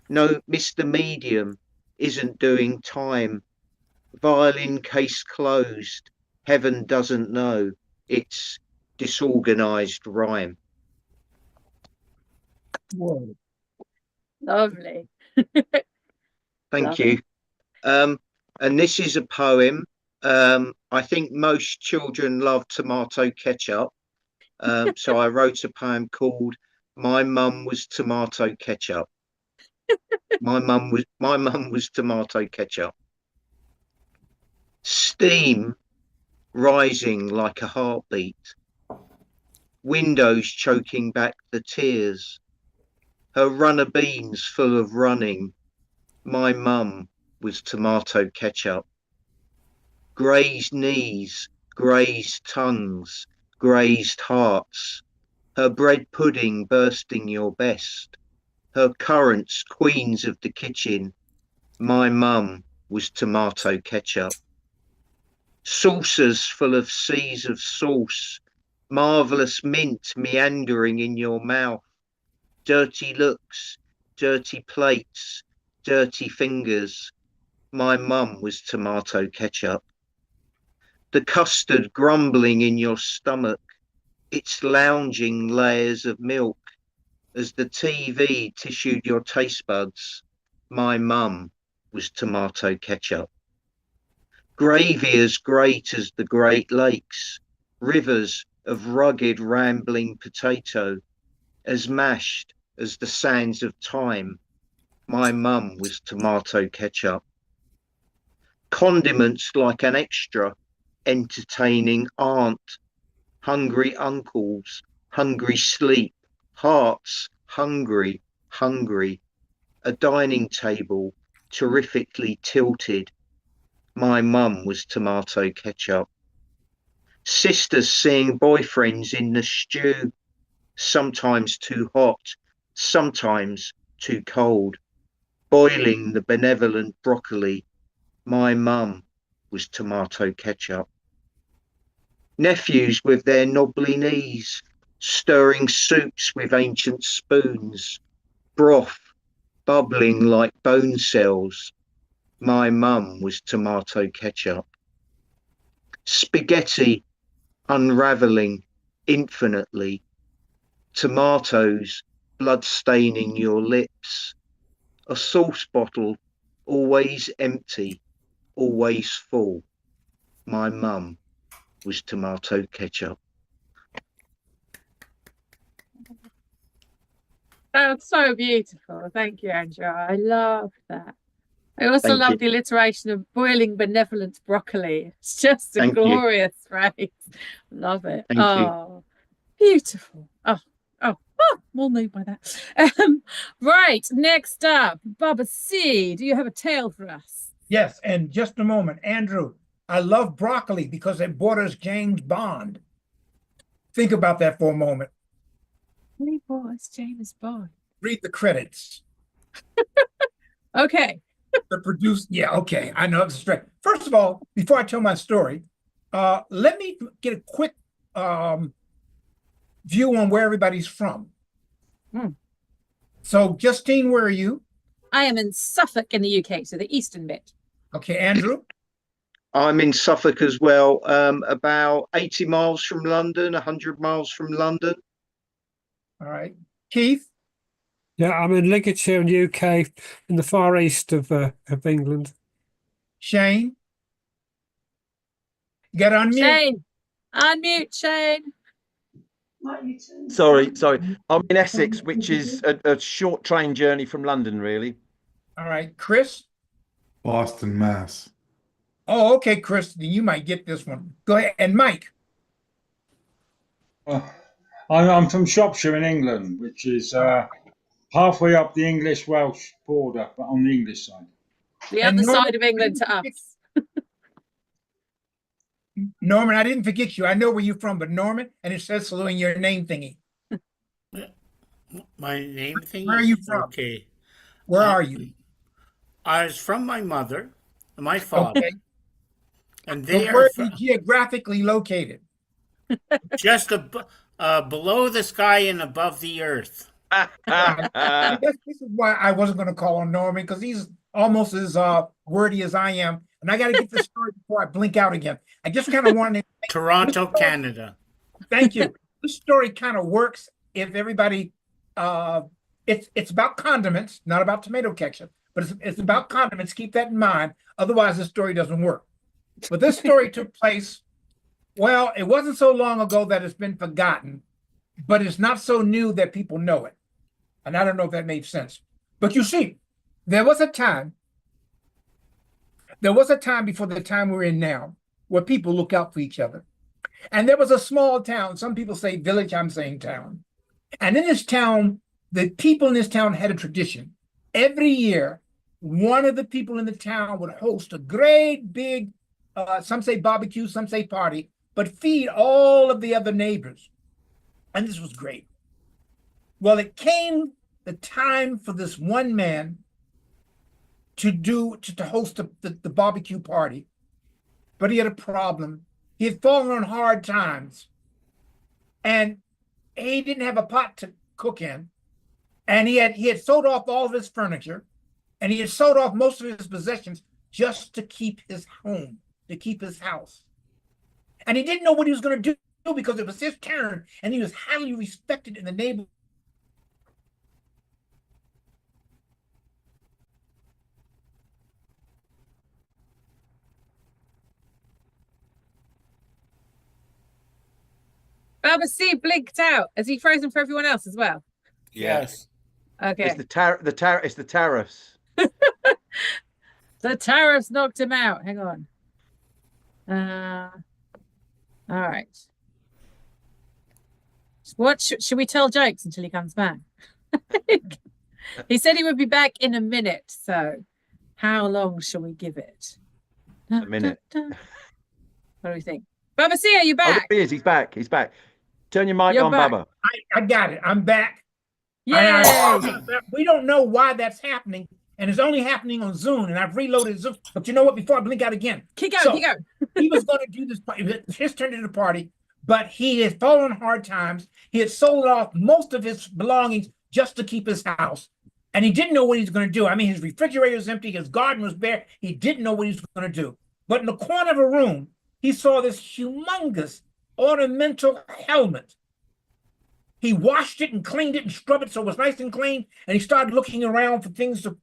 No, Mr. Medium isn't doing time. Violin case closed. Heaven doesn't know. It's disorganized rhyme. Whoa. Lovely. Thank Love you. And this is a poem. I think most children love tomato ketchup. So I wrote a poem called My Mum Was Tomato Ketchup. My mum was tomato ketchup. Steam rising like a heartbeat. Windows choking back the tears. Her runner beans full of running. My mum was tomato ketchup. Grazed knees, grazed tongues, grazed hearts. Her bread pudding bursting your best. Her currants queens of the kitchen. My mum was tomato ketchup. Saucers full of seas of sauce. Marvellous mint meandering in your mouth. Dirty looks, dirty plates, dirty fingers. My mum was tomato ketchup. The custard grumbling in your stomach, its lounging layers of milk. As the TV tissued your taste buds, my mum was tomato ketchup. Gravy as great as the Great Lakes, rivers of rugged rambling potato, as mashed as the sands of time, my mum was tomato ketchup. Condiments like an extra, entertaining aunt, hungry uncles, hungry sleep, hearts hungry, hungry, a dining table terrifically tilted. My mum was tomato ketchup. Sisters seeing boyfriends in the stew, sometimes too hot, sometimes too cold, boiling the benevolent broccoli. My mum was tomato ketchup. Nephews with their knobbly knees, stirring soups with ancient spoons, broth bubbling like bone cells. My mum was tomato ketchup. Spaghetti unraveling infinitely, tomatoes blood staining your lips, a sauce bottle always empty, always full. My mum was tomato ketchup. That's so beautiful. Thank you, Andrew. I love that. I also Thank love you. the alliteration of boiling benevolent broccoli. It's just a Thank you. glorious phrase. Love it. Thank you. Oh, beautiful. Oh, I'm all moved by that. Right, next up, Baba C. Do you have a tale for us? Yes, and just a moment, Andrew. I love broccoli because it borders James Bond. Think about that for a moment. Really was James Bond. Read the credits. Okay. The produce. Yeah, okay. I know it's straight. First of all, before I tell my story, let me get a quick view on where everybody's from. So, Justine, where are you? I am in Suffolk in the UK, so the eastern bit. Okay, Andrew. I'm in Suffolk as well, about 80 miles from London, 100 miles from London. All right. Keith. Yeah, I'm in Lincolnshire in the UK, in the far east of England. Shane. You got to unmute. Shane. Unmute, Shane. Sorry. I'm in Essex, which is a short train journey from London, really. All right. Chris. Boston, Mass. Oh, okay, Chris, you might get this one. Go ahead. And Mike. Uh, I'm from Shropshire in England, which is halfway up the English-Welsh border, but on the English side. The And other Norman, side of England to us. Norman, I didn't forget you. I know where you're from, but Norman, and it says so in your name thingy. My name thing. Where are you from? Okay. Where are you? I was from my mother and my father, Okay. and But they where are are you geographically located? just below the sky and above the earth. This is why I wasn't going to call on Norman, because he's almost as wordy as I am. And I got to get this story before I blink out again. I just kind of wanted to. Toronto, Canada. Thank you. This story kind of works if everybody. It's about condiments, not about tomato ketchup, but it's about condiments. Keep that in mind. Otherwise, this story doesn't work. But this story took place. Well, it wasn't so long ago that it's been forgotten, but it's not so new that people know it. And I don't know if that made sense. But you see, there was a time before the time we're in now where people look out for each other. And there was a small town. Some people say village, I'm saying town. And in this town, the people in this town had a tradition. Every year, one of the people in the town would host a great big, some say barbecue, some say party, but feed all of the other neighbors. And this was great. Well, it came the time for this one man to host the barbecue party, but he had a problem. He had fallen on hard times, and he didn't have a pot to cook in, and he had sold off all of his furniture, and he had sold off most of his possessions just to keep his home, to keep his house. And he didn't know what he was going to do because it was his turn, and he was highly respected in the neighborhood. Baba C blinked out. Is he frozen for everyone else as well? Yes. Okay. It's the tariffs. The tariffs knocked him out. Hang on. All right. What should we tell jokes until he comes back? He said he would be back in a minute. So how long shall we give it? A minute. What do we think? Baba C, are you back? Oh, there he is. He's back. He's back. Turn your mic You're on, back. Bubba. I got it. I'm back. Yay! We don't know why that's happening, and it's only happening on Zoom, and I've reloaded Zoom. But you know what? Before I blink out again, Keep going, So, keep going. he was going to do this. It's his turn to the party, but he had fallen on hard times. He had sold off most of his belongings just to keep his house, and he didn't know what he was going to do. I mean, his refrigerator was empty, his garden was bare. He didn't know what he was going to do. But in the corner of a room, he saw this humongous ornamental helmet. He washed it and cleaned it and scrubbed it so it was nice and clean. And he started looking around for things to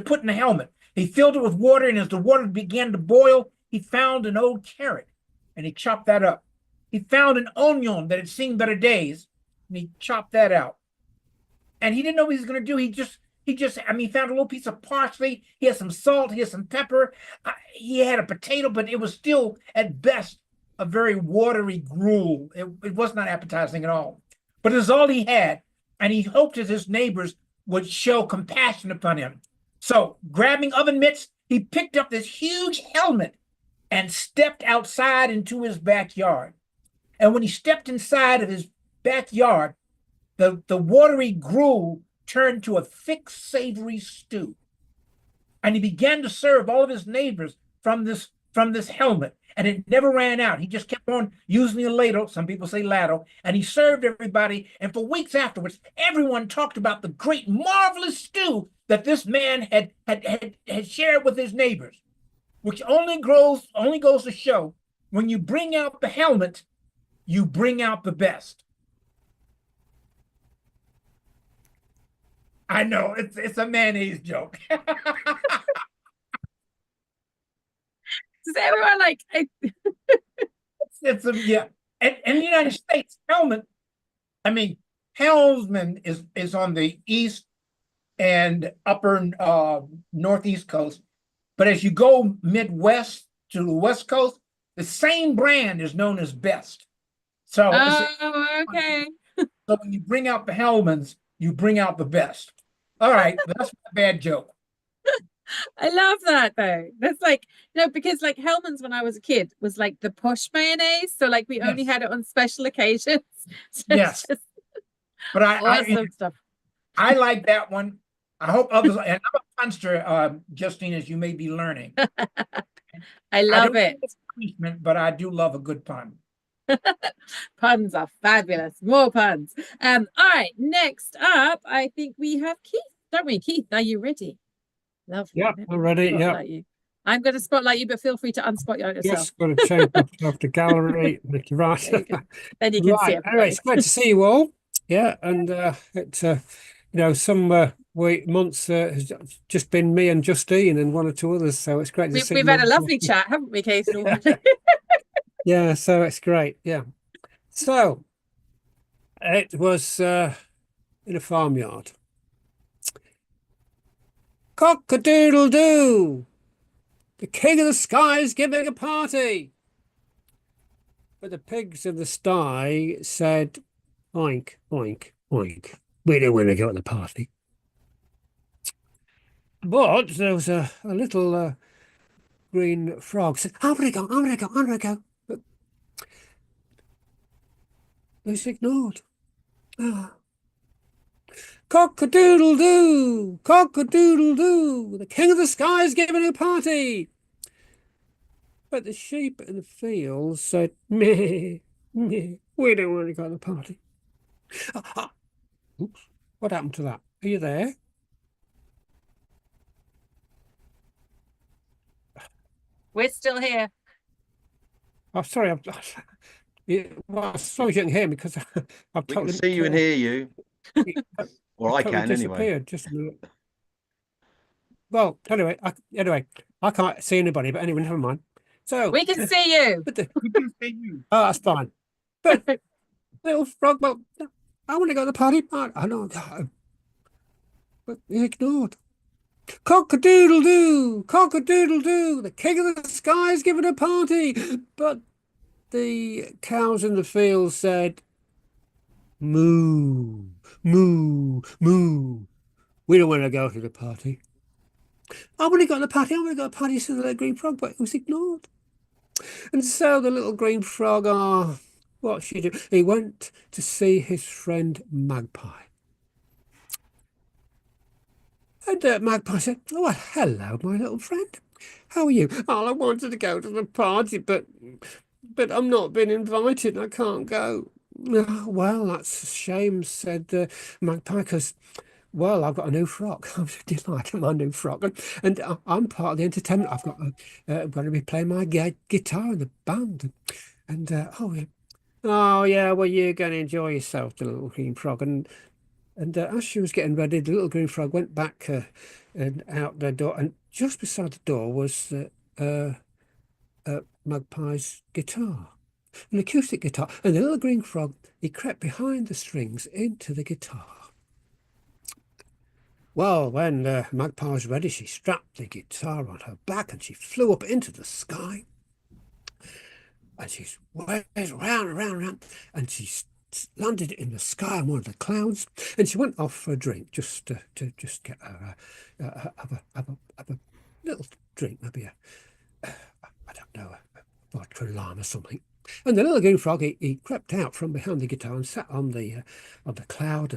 put in the helmet. He filled it with water, and as the water began to boil, he found an old carrot, and he chopped that up. He found an onion that had seen better days, and he chopped that out. And he didn't know what he was going to do. He found a little piece of parsley. He had some salt. He had some pepper. He had a potato, but it was still, at best, a very watery gruel. It was not appetizing at all. But it was all he had, and he hoped that his neighbors would show compassion upon him. So, grabbing oven mitts, he picked up this huge helmet and stepped outside into his backyard. And when he stepped inside of his backyard, the watery gruel turned to a thick, savory stew. And he began to serve all of his neighbors from this helmet. And it never ran out. He just kept on using the ladle. Some people say ladle. And he served everybody. And for weeks afterwards, everyone talked about the great, marvelous stew that this man had shared with his neighbors, which only goes to show when you bring out the helmet, you bring out the best. I know, it's a mayonnaise joke. Does everyone like Yeah. And in the United States, helmsman is on the east and upper northeast coast. But as you go Midwest, to the West Coast, the same brand is known as Best. So, Oh, okay. so when you bring out the Hellmans, you bring out the Best. All right, that's my bad joke. I love that though. That's like, because like Hellman's when I was a kid was like the push mayonnaise. So like we only Yes. had it on special occasions. So Yes. it's just But awesome stuff. I like that one. I hope others, and I'm a punster, Justine, as you may be learning. I love don't it. think it's punishment, but I do love a good pun. Puns are fabulous. More puns. All right. Next up, I think we have Keith, don't we? Keith, are you ready? Lovely. Yeah, I'm ready. Yeah. Spotlight you. I'm going to spotlight you, but feel free to unspot yourself. Yes, got to change myself to gallery. Right. There you go. Then you can see Right. everybody. Anyway, it's great to see you all. Yeah, and some months has just been me and Justine and one or two others, so it's great to see We've you had a all. lovely chat, haven't we, Keith? Yeah, so it's great. Yeah. So it was in a farmyard. Cock-a-doodle-doo! The king of the sky is giving a party. But the pigs of the sty said, oink, oink, oink. We don't want to go to the party. But there was a little green frog said, I want to go, I want to go, I want to go. But it was ignored. Ah. Cock-a-doodle-doo, cock-a-doodle-doo. The king of the sky is giving a party. But the sheep in the fields said, meh, meh, we don't want to go to the party. Oops, what happened to that? Are you there? We're still here. Oh, sorry. I suppose you can hear me because I've We totally can see you and hear you. Or I totally can anyway. disappeared. Just a minute. Well, anyway, I can't see anybody, but anyway, never mind. So We can see you. but We can see you. oh, that's fine. But little frog, well, I want to go to the party. I know, but he's ignored. Cock-a-doodle-doo, cock-a-doodle-doo. The king of the sky is giving a party. But the cows in the field said, moo, moo, moo. We don't want to go to the party. I want to go to the party. I want to go to the party, said the little green frog, but it was ignored. And so the little green frog, what should he do? He went to see his friend Magpie. And Magpie said, oh, well, hello, my little friend. How are you? Oh, I wanted to go to the party, but I'm not been invited. I can't go. "Oh, well, that's a shame," said Magpie, because, well, I've got a new frock. I'm delighted with my new frock. And I'm part of the entertainment. I'm going to be playing my guitar in the band. And oh, yeah, well, you're going to enjoy yourself, the little green frog. And as she was getting ready, the little green frog went back and out the door. And just beside the door was Magpie's guitar, an acoustic guitar. And the little green frog, he crept behind the strings into the guitar. Well, when Magpie was ready, she strapped the guitar on her back and she flew up into the sky. And she went round and round and round, and she landed in the sky on one of the clouds. And she went off for a drink, just to just get have a little drink, maybe I don't know, a vodka lime or something. And the little green frog, he crept out from behind the guitar and sat on the cloud,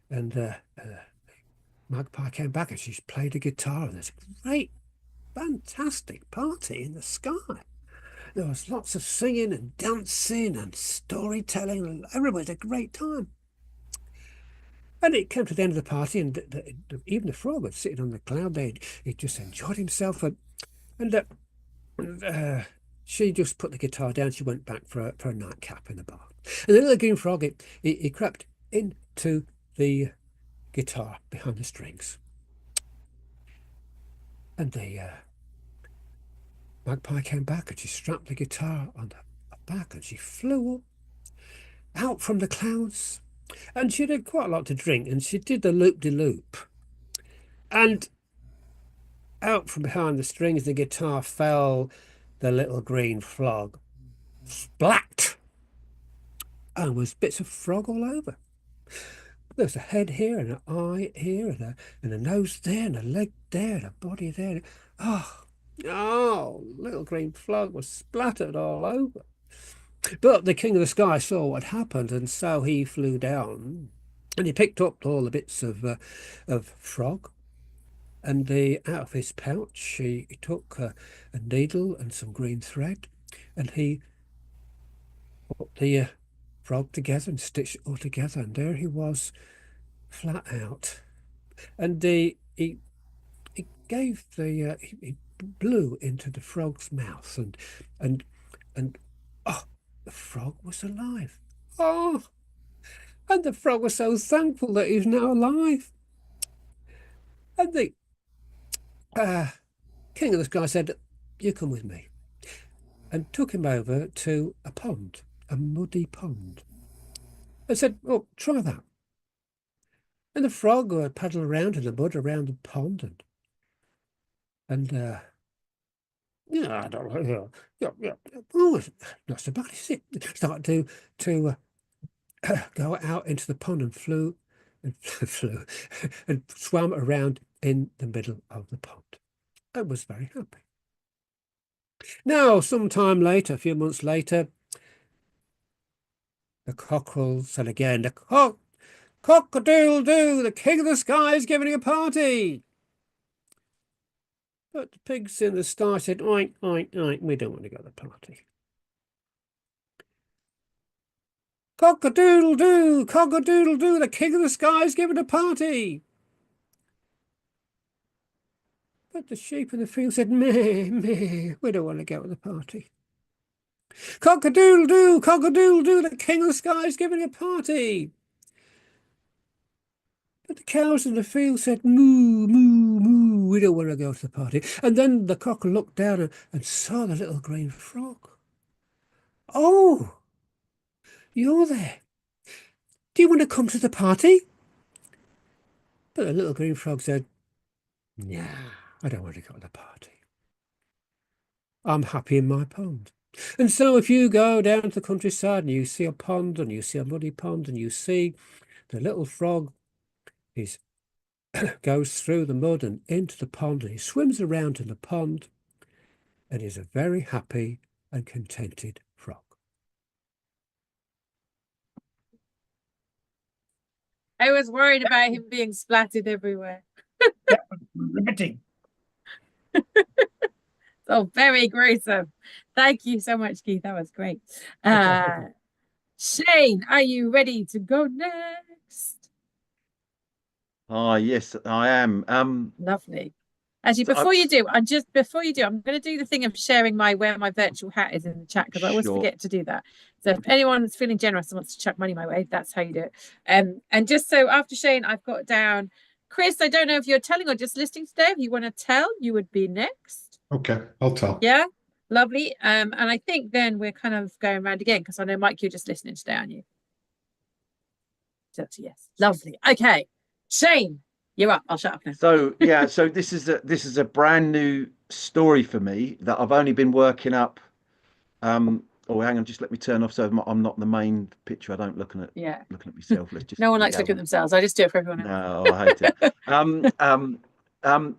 and Magpie came back and she's played a guitar, and there's a great, fantastic party in the sky. There was lots of singing and dancing and storytelling, and everybody had a great time. And it came to the end of the party, and even the frog was sitting on the cloud. He just enjoyed himself, and she just put the guitar down. She went back for a nightcap in the bar. And the little green frog, he crept into the guitar behind the strings. And the Magpie came back and she strapped the guitar on her back and she flew up out from the clouds. And she had quite a lot to drink, and she did the loop-de-loop. And out from behind the strings, the guitar fell the little green frog splat, and was bits of frog all over. There was a head here and an eye here and a nose there and a leg there and a body there. Oh, oh, little green frog was splattered all over. But the king of the sky saw what happened, and so he flew down and he picked up all the bits of frog, and out of his pouch he took a needle and some green thread, and he put the frog together and stitched it all together, and there he was, flat out. And he gave he blew into the frog's mouth, and and oh, the frog was alive. Oh, and the frog was so thankful that he's now alive. And the king of the sky said, "You come with me," and took him over to a pond, a muddy pond, and said, "Oh, try that." And the frog paddled around in the mud around the pond, and I don't know, oh, it's not so bad, is it? Started to go out into the pond and flew and swam around in the middle of the pond. I was very happy. Now, some time later, a few months later, the cockerel said again, "Cock-a-doodle-doo, the king of the sky is giving a party." But the pigs in the sty said, "Oink, oink, oink, we don't want to go to the party." "Cock-a-doodle-doo, cock-a-doodle-doo, the king of the sky is giving a party." But the sheep in the field said, "Meh, meh, we don't want to go to the party." "Cock-a-doodle-doo, cock-a-doodle-doo, the king of the sky is giving a party." But the cows in the field said, "Moo, moo, moo, we don't want to go to the party." And then the cock looked down and saw the little green frog. "Oh, you're there. Do you want to come to the party?" But the little green frog said, "Nah, I don't want to go to the party. I'm happy in my pond." And so if you go down to the countryside and you see a pond and you see a muddy pond and you see the little frog goes through the mud and into the pond, and he swims around in the pond, and is a very happy and contented frog. I was worried about him being splattered everywhere. That was riveting. Oh, very gruesome. Thank you so much, Keith. That was great. Shane, are you ready to go next? Yes, I am. Lovely. Actually, So before you do, I'm going to do the thing of sharing where my virtual hat is in the chat, because I always Sure. forget to do that. So if anyone's feeling generous and wants to chuck money my way, that's how you do it. And just so after Shane, I've got down Chris. I don't know if you're telling or just listening today. If you want to tell, you would be next. Okay, I'll tell. Yeah, lovely. And I think then we're kind of going around again, because I know, Mike, you're just listening today, aren't you? So yes, lovely. Okay, Shane, you're up. I'll shut up now. So yeah, so this is a brand new story for me that I've only been working up. Oh, hang on, just let me turn off so I'm not the main picture. I don't looking at myself. Let's just. No one likes looking at themselves. I just do it for everyone else. No, I hate it.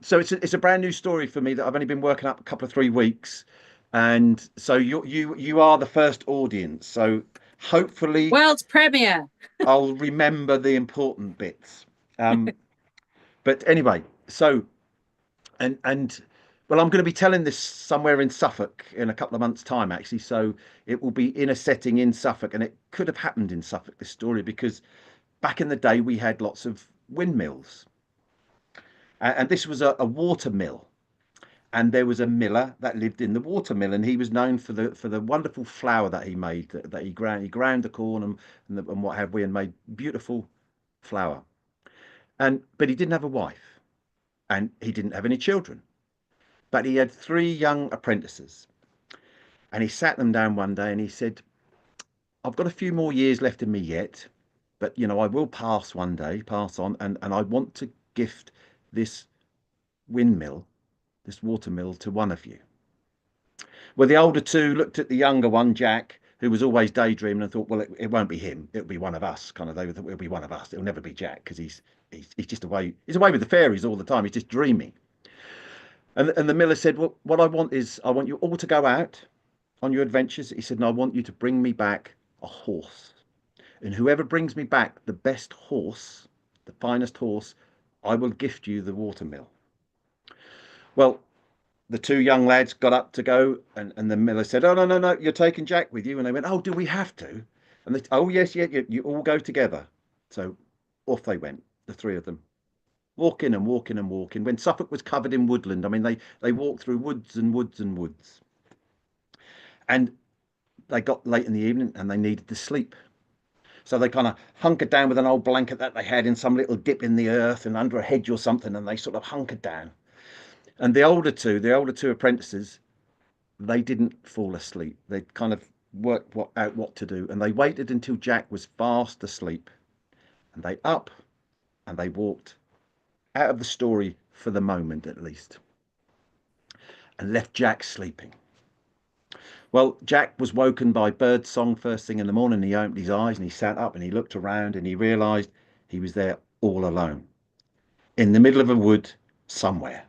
So it's a brand new story for me that I've only been working up a couple of 3 weeks, and so you are the first audience. So hopefully, world premiere. I'll remember the important bits. But anyway, so and well, I'm going to be telling this somewhere in Suffolk in a couple of months' time, actually. So it will be in a setting in Suffolk, and it could have happened in Suffolk, this story, because back in the day we had lots of windmills, and this was a water mill, and there was a miller that lived in the water mill, and he was known for the wonderful flour that he made. That he ground the corn and what have we, and made beautiful flour. But he didn't have a wife, and he didn't have any children. But he had 3 young apprentices, and he sat them down one day and he said, "I've got a few more years left in me yet, but I will pass one day, pass on, and I want to gift this windmill, this water mill, to one of you." Well, the older two looked at the younger one, Jack, who was always daydreaming, and thought, well, it won't be him. It'll be one of us. Kind of, they thought it'll be one of us. It'll never be Jack because he's just away. He's away with the fairies all the time. He's just dreaming. And the miller said, well, what I want is I want you all to go out on your adventures. He said, and I want you to bring me back a horse. And whoever brings me back the best horse, the finest horse, I will gift you the watermill. Well, the two young lads got up to go, and the miller said, oh, no, you're taking Jack with you. And they went, oh, do we have to? And they, oh, yes, you all go together. So off they went, the three of them, walking and walking and walking. When Suffolk was covered in woodland, I mean, they walked through woods and woods and woods. And they got late in the evening and they needed to sleep. So they kind of hunkered down with an old blanket that they had in some little dip in the earth and under a hedge or something, and they sort of hunkered down. And the older two apprentices, they didn't fall asleep. They kind of worked out what to do, and they waited until Jack was fast asleep. And they up and they walked out of the story for the moment at least, and left Jack sleeping. Well, Jack was woken by bird song first thing in the morning. He opened his eyes and he sat up and he looked around and he realised he was there all alone in the middle of a wood somewhere.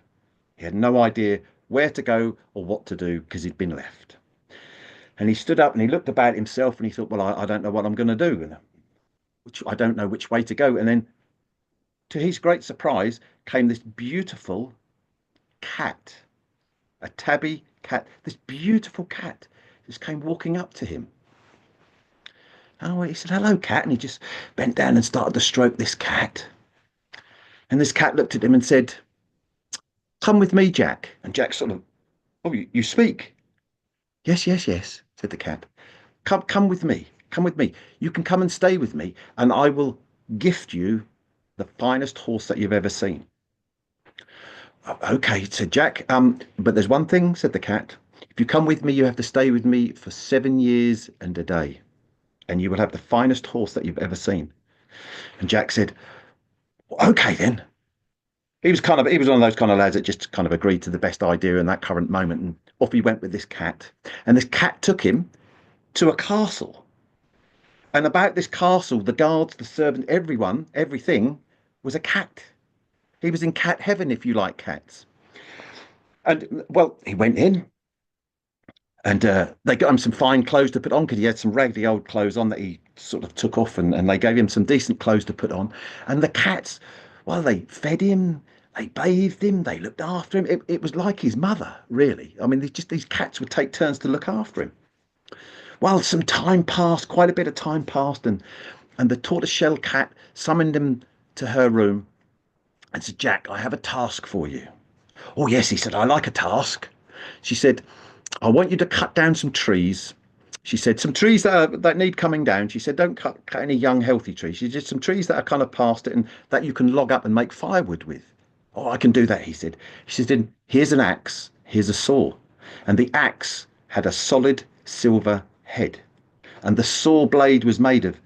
He had no idea where to go or what to do because he'd been left. And he stood up and he looked about himself and he thought, well, I don't know what I'm going to do. I don't know which way to go. And then, to his great surprise, came this beautiful cat, a tabby cat. This beautiful cat just came walking up to him. Oh, he said, hello, cat. And he just bent down and started to stroke this cat. And this cat looked at him and said, come with me, Jack. And Jack sort of, oh, you speak? Yes, said the cat. Come with me. Come with me. You can come and stay with me, and I will gift you the finest horse that you've ever seen. Okay, said Jack. But there's one thing, said the cat. If you come with me, you have to stay with me for 7 years and a day, and you will have the finest horse that you've ever seen. And Jack said, okay, then. He was one of those kind of lads that just kind of agreed to the best idea in that current moment, and off he went with this cat. And this cat took him to a castle. And about this castle, the guards, the servant, everyone, everything was a cat. He was in cat heaven, if you like cats. And, well, he went in and they got him some fine clothes to put on because he had some raggedy old clothes on that he sort of took off, and they gave him some decent clothes to put on. And the cats, well, they fed him, they bathed him, they looked after him. It was like his mother, really. I mean, these cats would take turns to look after him. Well, some time passed, quite a bit of time passed, and the tortoiseshell cat summoned him to her room and said, Jack, I have a task for you. Oh, yes, he said, I like a task. She said, I want you to cut down some trees. She said, some trees that need coming down. She said, don't cut any young, healthy trees. She said, some trees that are kind of past it and that you can log up and make firewood with. Oh, I can do that, he said. She said, here's an axe, here's a saw. And the axe had a solid silver head, and the saw blade was made of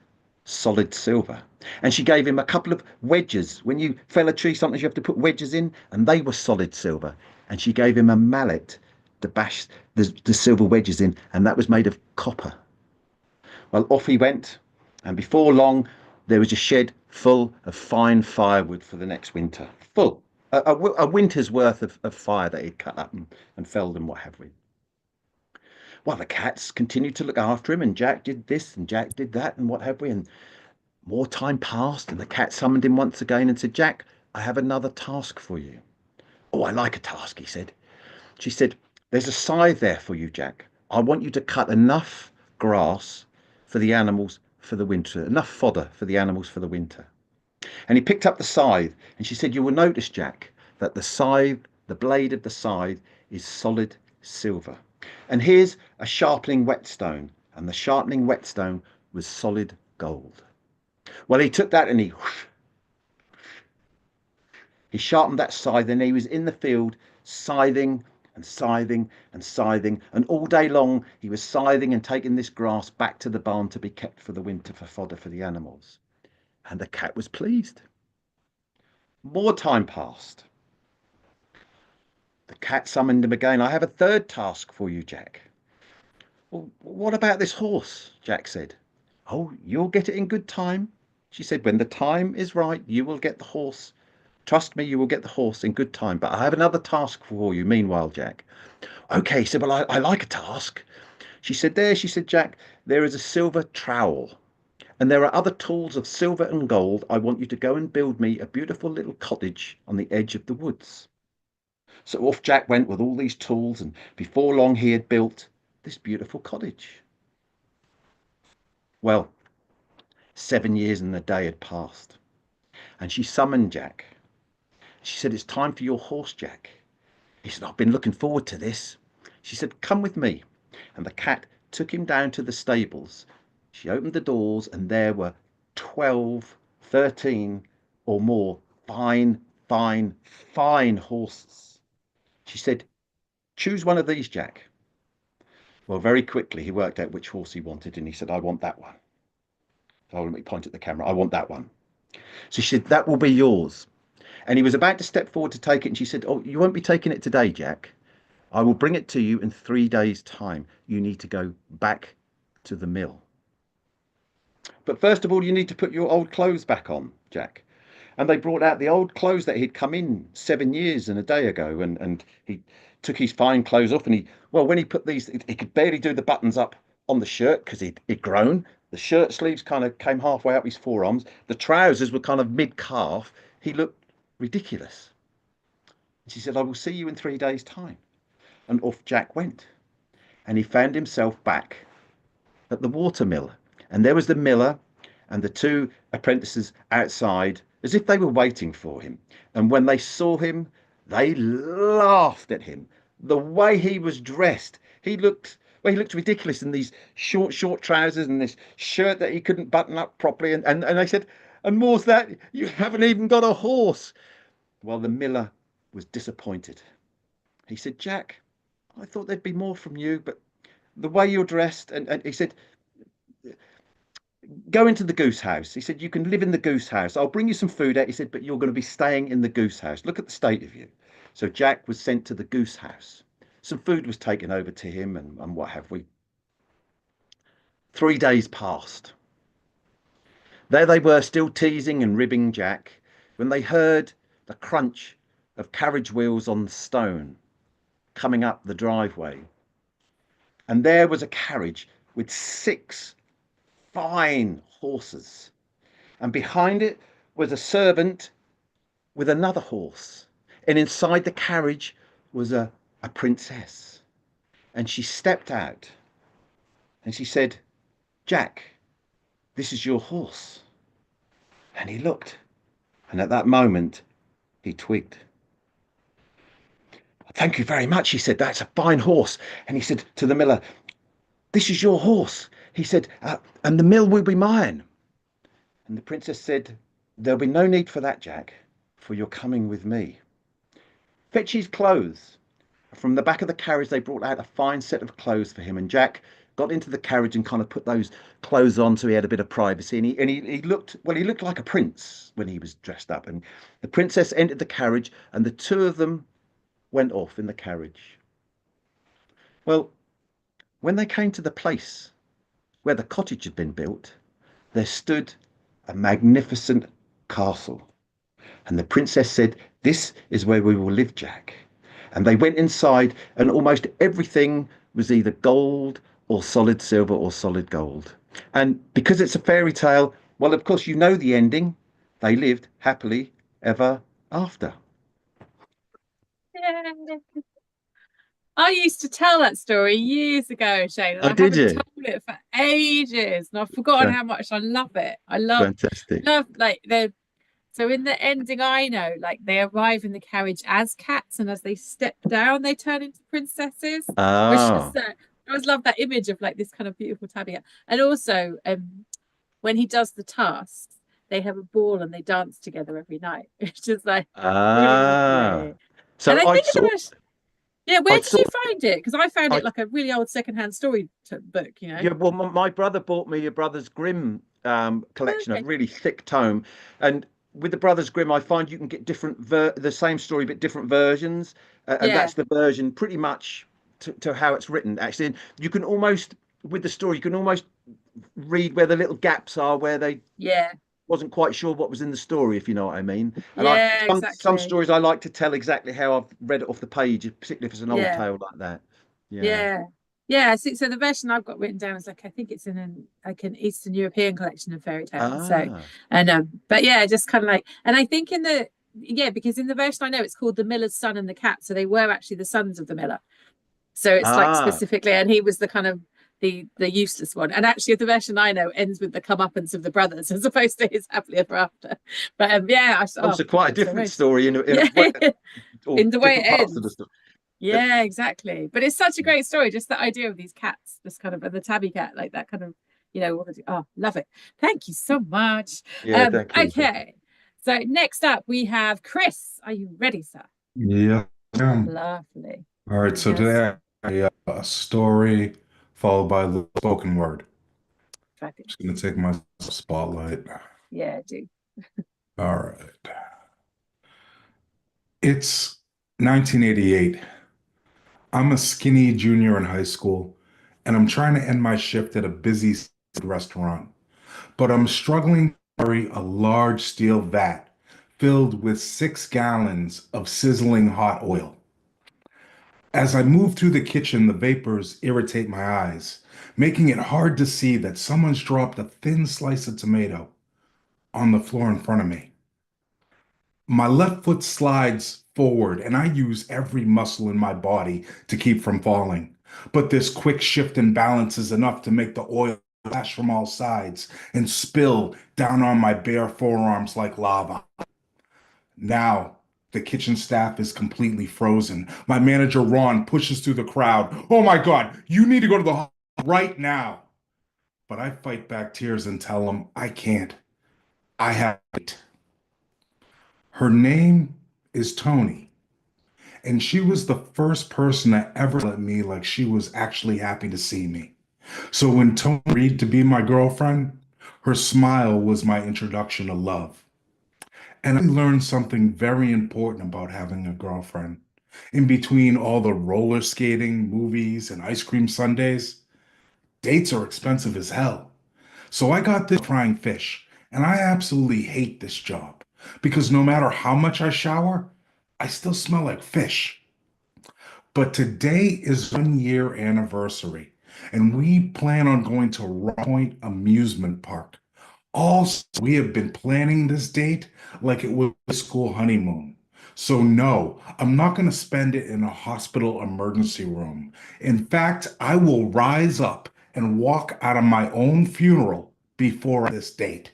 solid silver. And she gave him a couple of wedges. When you fell a tree, sometimes you have to put wedges in, and they were solid silver. And she gave him a mallet to bash the silver wedges in, and that was made of copper. Well, off he went, and before long there was a shed full of fine firewood for the next winter. Full. A winter's worth of fire that he'd cut up and felled and what have we. Well, the cats continued to look after him, and Jack did this and Jack did that and what have we, and more time passed, and the cat summoned him once again and said, Jack, I have another task for you. Oh, I like a task, he said. She said, there's a scythe there for you, Jack. I want you to cut enough grass for the animals for the winter, enough fodder for the animals for the winter. And he picked up the scythe, and she said, you will notice, Jack, that the blade of the scythe is solid silver. And here's a sharpening whetstone, and the sharpening whetstone was solid gold. Well, he took that and he sharpened that scythe, and he was in the field scything and scything and scything, and all day long he was scything and taking this grass back to the barn to be kept for the winter for fodder for the animals. And the cat was pleased. More time passed. The cat summoned him again. I have a third task for you, Jack. Well, what about this horse? Jack said. Oh, you'll get it in good time. She said, when the time is right, you will get the horse. Trust me, you will get the horse in good time. But I have another task for you meanwhile, Jack. Okay, he said, well, I like a task. She said, Jack, there is a silver trowel. And there are other tools of silver and gold. I want you to go and build me a beautiful little cottage on the edge of the woods. So off Jack went with all these tools, and before long he had built this beautiful cottage. Well, 7 years and a day had passed, and she summoned Jack. She said, it's time for your horse, Jack. He said, I've been looking forward to this. She said, come with me. And the cat took him down to the stables. She opened the doors, and there were 12, 13 or more fine horses. She said, choose one of these, Jack. Well, very quickly he worked out which horse he wanted, and he said, I want that one. So let me point at the camera. I want that one. So she said, that will be yours. And he was about to step forward to take it, and she said, oh, you won't be taking it today, Jack. I will bring it to you in 3 days' time. You need to go back to the mill. But first of all, you need to put your old clothes back on, Jack. And they brought out the old clothes that he'd come in 7 years and a day ago, and he took his fine clothes off, and when he put these, he could barely do the buttons up on the shirt because he'd grown. The shirt sleeves kind of came halfway up his forearms. The trousers were kind of mid-calf. He looked ridiculous. She said, I will see you in 3 days' time. And off Jack went. And he found himself back at the watermill. And there was the miller and the 2 apprentices outside, as if they were waiting for him. And when they saw him, they laughed at him. The way he was dressed, he looked ridiculous in these short trousers and this shirt that he couldn't button up properly. And they said, and more's that, you haven't even got a horse. Well, the miller was disappointed. He said, Jack, I thought there'd be more from you, but the way you're dressed, and he said, go into the goose house. He said, you can live in the goose house. I'll bring you some food out. He said, but you're going to be staying in the goose house. Look at the state of you. So Jack was sent to the goose house. Some food was taken over to him, and what have we. 3 days passed. There they were, still teasing and ribbing Jack, when they heard the crunch of carriage wheels on stone coming up the driveway. And there was a carriage with 6 fine horses, and behind it was a servant with another horse, and inside the carriage was a princess. And she stepped out and she said, Jack, this is your horse. And he looked, and at that moment he twigged. Thank you very much, he said, that's a fine horse. And he said to the miller, this is your horse. He said, and the mill will be mine. And the princess said, there'll be no need for that, Jack, for you're coming with me. Fetch his clothes. From the back of the carriage, they brought out a fine set of clothes for him, and Jack got into the carriage and kind of put those clothes on so he had a bit of privacy. And he looked like a prince when he was dressed up. And the princess entered the carriage, and the 2 of them went off in the carriage. Well, when they came to the place where the cottage had been built, there stood a magnificent castle. And the princess said, this is where we will live, Jack. And they went inside, and almost everything was either gold or solid silver or solid gold. And because it's a fairy tale, well, of course, you know the ending. They lived happily ever after. Yeah. I used to tell that story years ago, Shane, and Oh, I did haven't you? told it for ages, and I've forgotten how much I love it. I Fantastic. love like so in the ending, I know, like they arrive in the carriage as cats, and as they step down, they turn into princesses. Which is, I always love that image of like this kind of beautiful tabby. And also, when he does the tasks, they have a ball and they dance together every night. It's just like really. So and I think saw, yeah, where I did saw, you find it? Because I found I, it like a really old secondhand story book, you know. yeah, well, my brother bought me a Brothers Grimm collection, Okay. a really thick tome, and with the Brothers Grimm, I find you can get different the same story but different versions. And that's the version pretty much to how it's written. Actually, and you can almost with the story, you can almost read where the little gaps are where they wasn't quite sure what was in the story, if you know what I mean. And some exactly. stories I like to tell exactly how I've read it off the page, particularly if it's an old tale like that. So the version I've got written down is like, I think it's in an Eastern European collection of fairy tales. But yeah, just kind of like, and I think because in the version I know it's called The Miller's Son and the Cat, so they were actually the sons of the miller. So it's like specifically, and he was the kind of the useless one. And actually, the version I know ends with the comeuppance of the brothers as opposed to his happily ever after. But also quite a different story in the way it ends. Yeah, exactly. But it's such a great story. Just the idea of these cats, just kind of, and the tabby cat, like that kind of, love it. Thank you so much. Thank you. Okay. So next up we have Chris. Are you ready, sir? Yeah. Lovely. All right. So today I have a story followed by the spoken word. Fabulous. Just gonna take my spotlight. Yeah, do. All right. It's 1988. I'm a skinny junior in high school, and I'm trying to end my shift at a busy restaurant. But I'm struggling to carry a large steel vat filled with 6 gallons of sizzling hot oil. As I move through the kitchen, the vapors irritate my eyes, making it hard to see that someone's dropped a thin slice of tomato on the floor in front of me. My left foot slides forward, and I use every muscle in my body to keep from falling. But this quick shift in balance is enough to make the oil splash from all sides and spill down on my bare forearms like lava. Now, the kitchen staff is completely frozen. My manager, Ron, pushes through the crowd. "Oh my God, you need to go to the hospital right now." But I fight back tears and tell him I can't. I have it. Her name is Tony, and she was the first person that ever looked at me like she was actually happy to see me. So when Tony agreed to be my girlfriend, her smile was my introduction to love. And I learned something very important about having a girlfriend. In between all the roller skating, movies, and ice cream sundaes, dates are expensive as hell. So I got this frying fish, and I absolutely hate this job because no matter how much I shower, I still smell like fish. But today is 1 year anniversary, and we plan on going to Rock Point Amusement Park. Also, we have been planning this date like it was a school honeymoon. So no, I'm not going to spend it in a hospital emergency room. In fact, I will rise up and walk out of my own funeral before this date.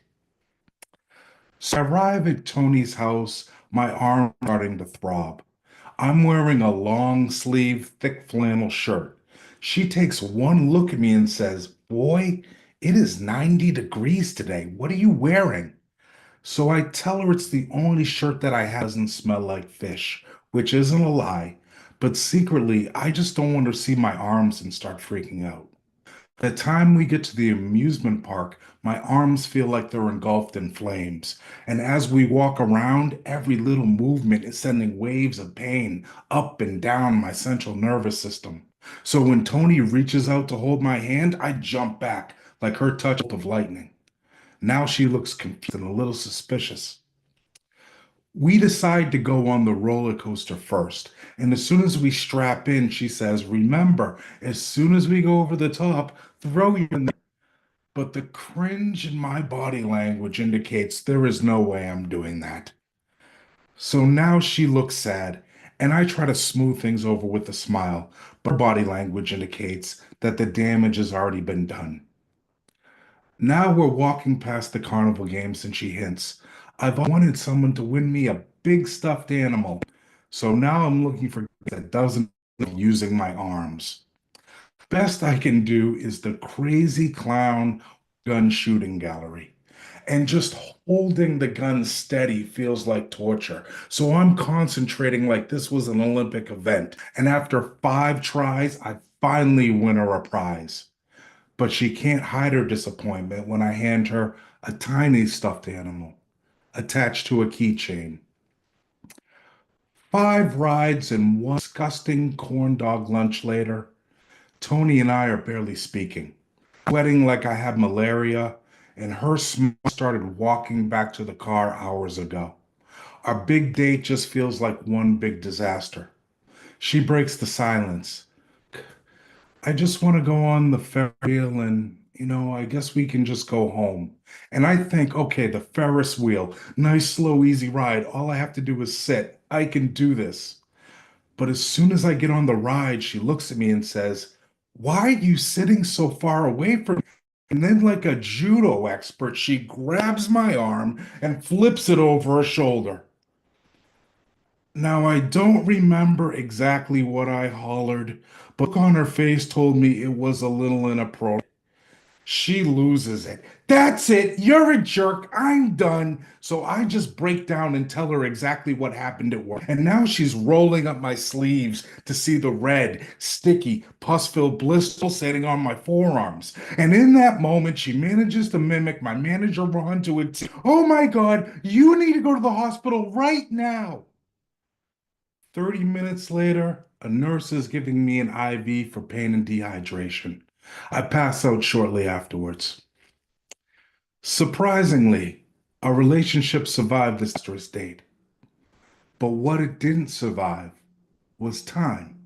So I arrive at Tony's house, my arm starting to throb. I'm wearing a long sleeve, thick flannel shirt. She takes one look at me and says, "Boy, it is 90 degrees today. What are you wearing?" So I tell her it's the only shirt that I have doesn't smell like fish, which isn't a lie, but secretly, I just don't want her to see my arms and start freaking out. By the time we get to the amusement park, my arms feel like they're engulfed in flames. And as we walk around, every little movement is sending waves of pain up and down my central nervous system. So when Tony reaches out to hold my hand, I jump back like her touch of lightning. Now she looks confused and a little suspicious. We decide to go on the roller coaster first. And as soon as we strap in, she says, "Remember, as soon as we go over the top, throw you in there." But the cringe in my body language indicates there is no way I'm doing that. So now she looks sad, and I try to smooth things over with a smile, but her body language indicates that the damage has already been done. Now we're walking past the carnival games, and she hints, "I've wanted someone to win me a big stuffed animal." So now I'm looking for that doesn't using my arms. Best I can do is the crazy clown gun shooting gallery. And just holding the gun steady feels like torture. So I'm concentrating like this was an Olympic event. And after 5 tries, I finally win her a prize. But she can't hide her disappointment when I hand her a tiny stuffed animal attached to a keychain. 5 rides and one disgusting corn dog lunch later, Tony and I are barely speaking, sweating like I have malaria, and her started walking back to the car hours ago. Our big date just feels like one big disaster. She breaks the silence. I just want to go on the Ferris wheel and, I guess we can just go home. And I think, okay, the Ferris wheel, nice, slow, easy ride. All I have to do is sit. I can do this. But as soon as I get on the ride, she looks at me and says, "Why are you sitting so far away from me?" And then, like a judo expert, she grabs my arm and flips it over her shoulder. Now, I don't remember exactly what I hollered, but the look on her face told me it was a little inappropriate. She loses it. "That's it. You're a jerk. I'm done." So I just break down and tell her exactly what happened at work. And now she's rolling up my sleeves to see the red, sticky, pus-filled blisters sitting on my forearms. And in that moment, she manages to mimic my manager Ron to it. "Oh my God, you need to go to the hospital right now." 30 minutes later, a nurse is giving me an IV for pain and dehydration. I pass out shortly afterwards. Surprisingly, our relationship survived this disastrous date. But what it didn't survive was time.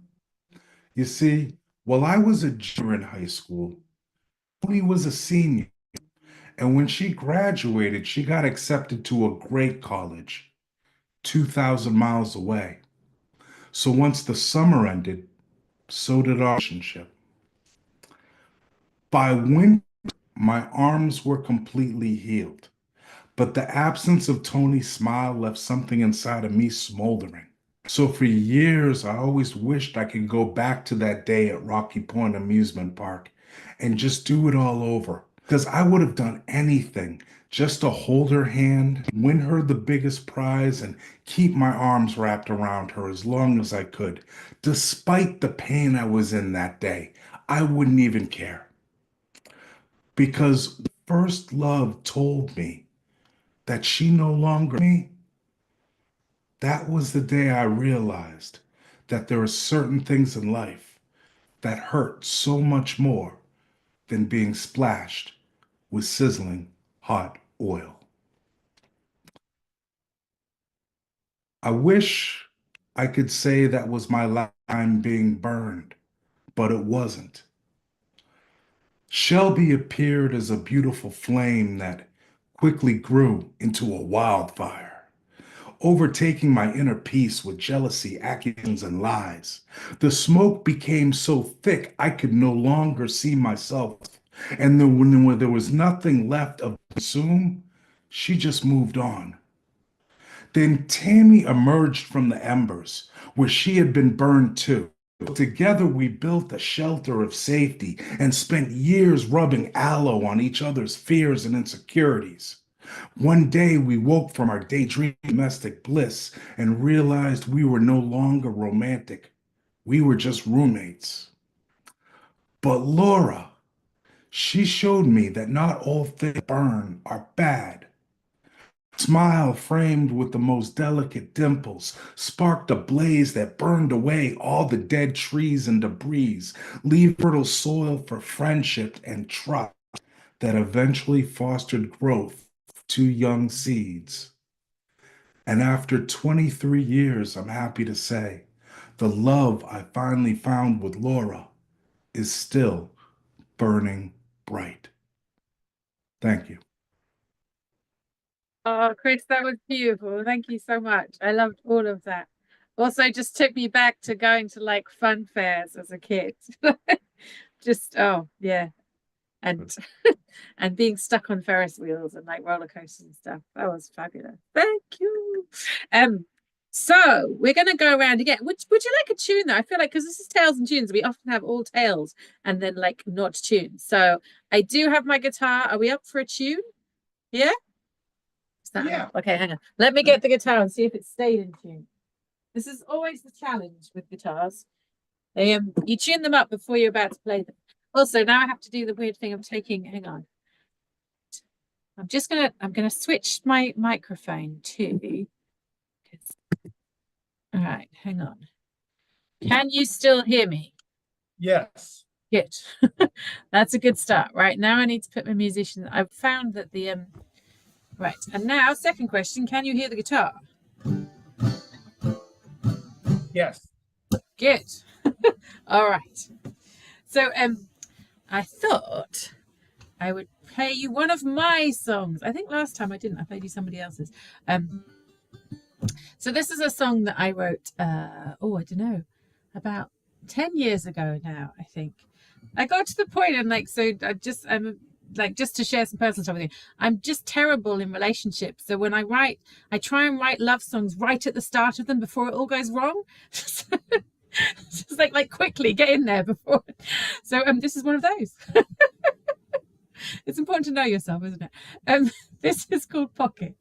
You see, while I was a junior in high school, Tony was a senior. And when she graduated, she got accepted to a great college, 2,000 miles away. So once the summer ended, so did our relationship. By winter, my arms were completely healed, but the absence of Tony's smile left something inside of me smoldering. So for years, I always wished I could go back to that day at Rocky Point Amusement Park and just do it all over. Because I would have done anything just to hold her hand, win her the biggest prize, and keep my arms wrapped around her as long as I could. Despite the pain I was in that day, I wouldn't even care. Because first love told me that she no longer me. That was the day I realized that there are certain things in life that hurt so much more than being splashed with sizzling hot oil. I wish I could say that was my last time being burned, but it wasn't. Shelby appeared as a beautiful flame that quickly grew into a wildfire, overtaking my inner peace with jealousy, accusations, and lies. The smoke became so thick I could no longer see myself. And then when there was nothing left of consume, she just moved on. Then Tammy emerged from the embers, where she had been burned too. Together we built a shelter of safety and spent years rubbing aloe on each other's fears and insecurities. One day we woke from our daydream domestic bliss and realized we were no longer romantic. We were just roommates. But Laura, she showed me that not all things that burn are bad. Smile framed with the most delicate dimples sparked a blaze that burned away all the dead trees and debris, leaving fertile soil for friendship and trust that eventually fostered growth of 2 young seeds. And after 23 years, I'm happy to say, the love I finally found with Laura is still burning bright. Thank you. Oh, Chris, that was beautiful. Thank you so much. I loved all of that. Also, just took me back to going to like fun fairs as a kid. Just, oh, yeah. And and being stuck on Ferris wheels and like roller coasters and stuff. That was fabulous. Thank you. So we're gonna go around again. Would you like a tune though? I feel like because this is Tales and Tunes, we often have all tales and then like not tunes. So I do have my guitar. Are we up for a tune? Yeah? Yeah. Okay, hang on. Let me get the guitar and see if it stayed in tune. This is always the challenge with guitars. They you tune them up before you're about to play them. Also, now I have to do the weird thing of taking, hang on. I'm gonna switch my microphone to, All right, hang on. Can you still hear me? Yes. Good. That's a good start. Right, now I need to put my musician. I've found that the right, and now second question, can you hear the guitar? Yes. Good. All right. So I thought I would play you one of my songs. I think last time I didn't. I played you somebody else's. So this is a song that I wrote, I don't know, about 10 years ago now, I think. I got to the point and I'm like, just to share some personal stuff with you, I'm just terrible in relationships. So when I write, I try and write love songs right at the start of them before it all goes wrong. Just like quickly get in there before. So this is one of those. It's important to know yourself, isn't it? This is called Pocket.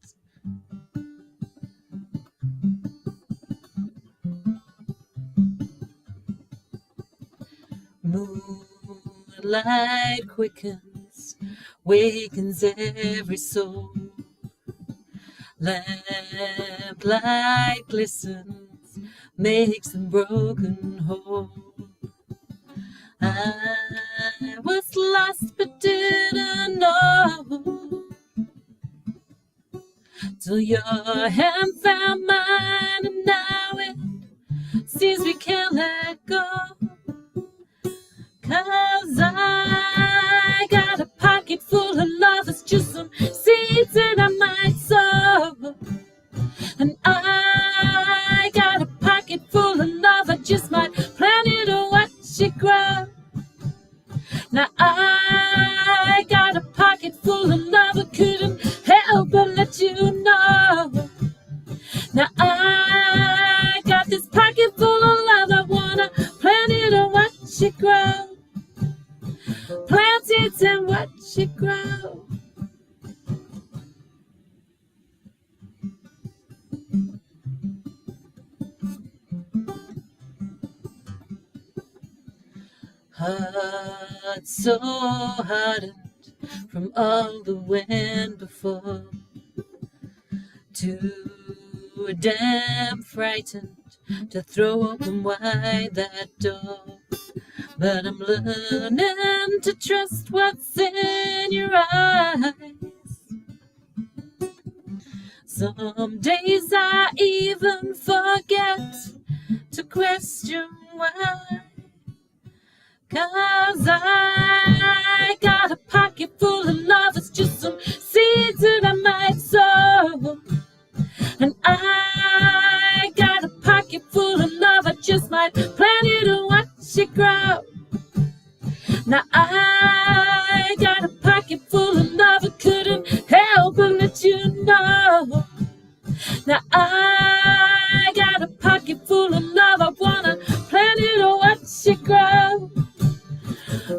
Moonlight quickens, wakens every soul. Lamplight glistens, makes them broken whole. I was lost but didn't know, till your hand found mine, and now it seems we can't let go. 'Cause I got a pocket full of love, it's just some seeds that I might sow. And I got a pocket full of love, I just might plant it or watch it grow. Now I got a pocket full of love, I couldn't help but let you know. Now I got this pocket full of love, I wanna plant it or watch it grow. Plant it and watch it grow. Heart so hardened from all the wind before, too damn frightened to throw open wide that door. But I'm learning to trust what's in your eyes. Some days I even forget to question why. 'Cause I got a pocket full of love, it's just some seeds that I might sow. And I got a pocket full of love, I just might plant it and watch it grow. Now I got a pocket full of love, I couldn't help but let you know. Now I got a pocket full of love, I wanna plant it or watch it grow.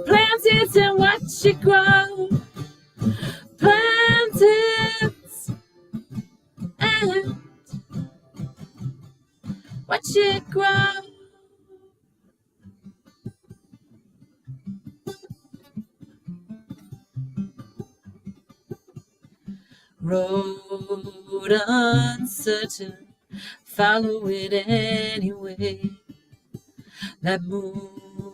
Plant it and watch it grow. Plant it and watch it grow. Road uncertain, follow it anyway. That moonlight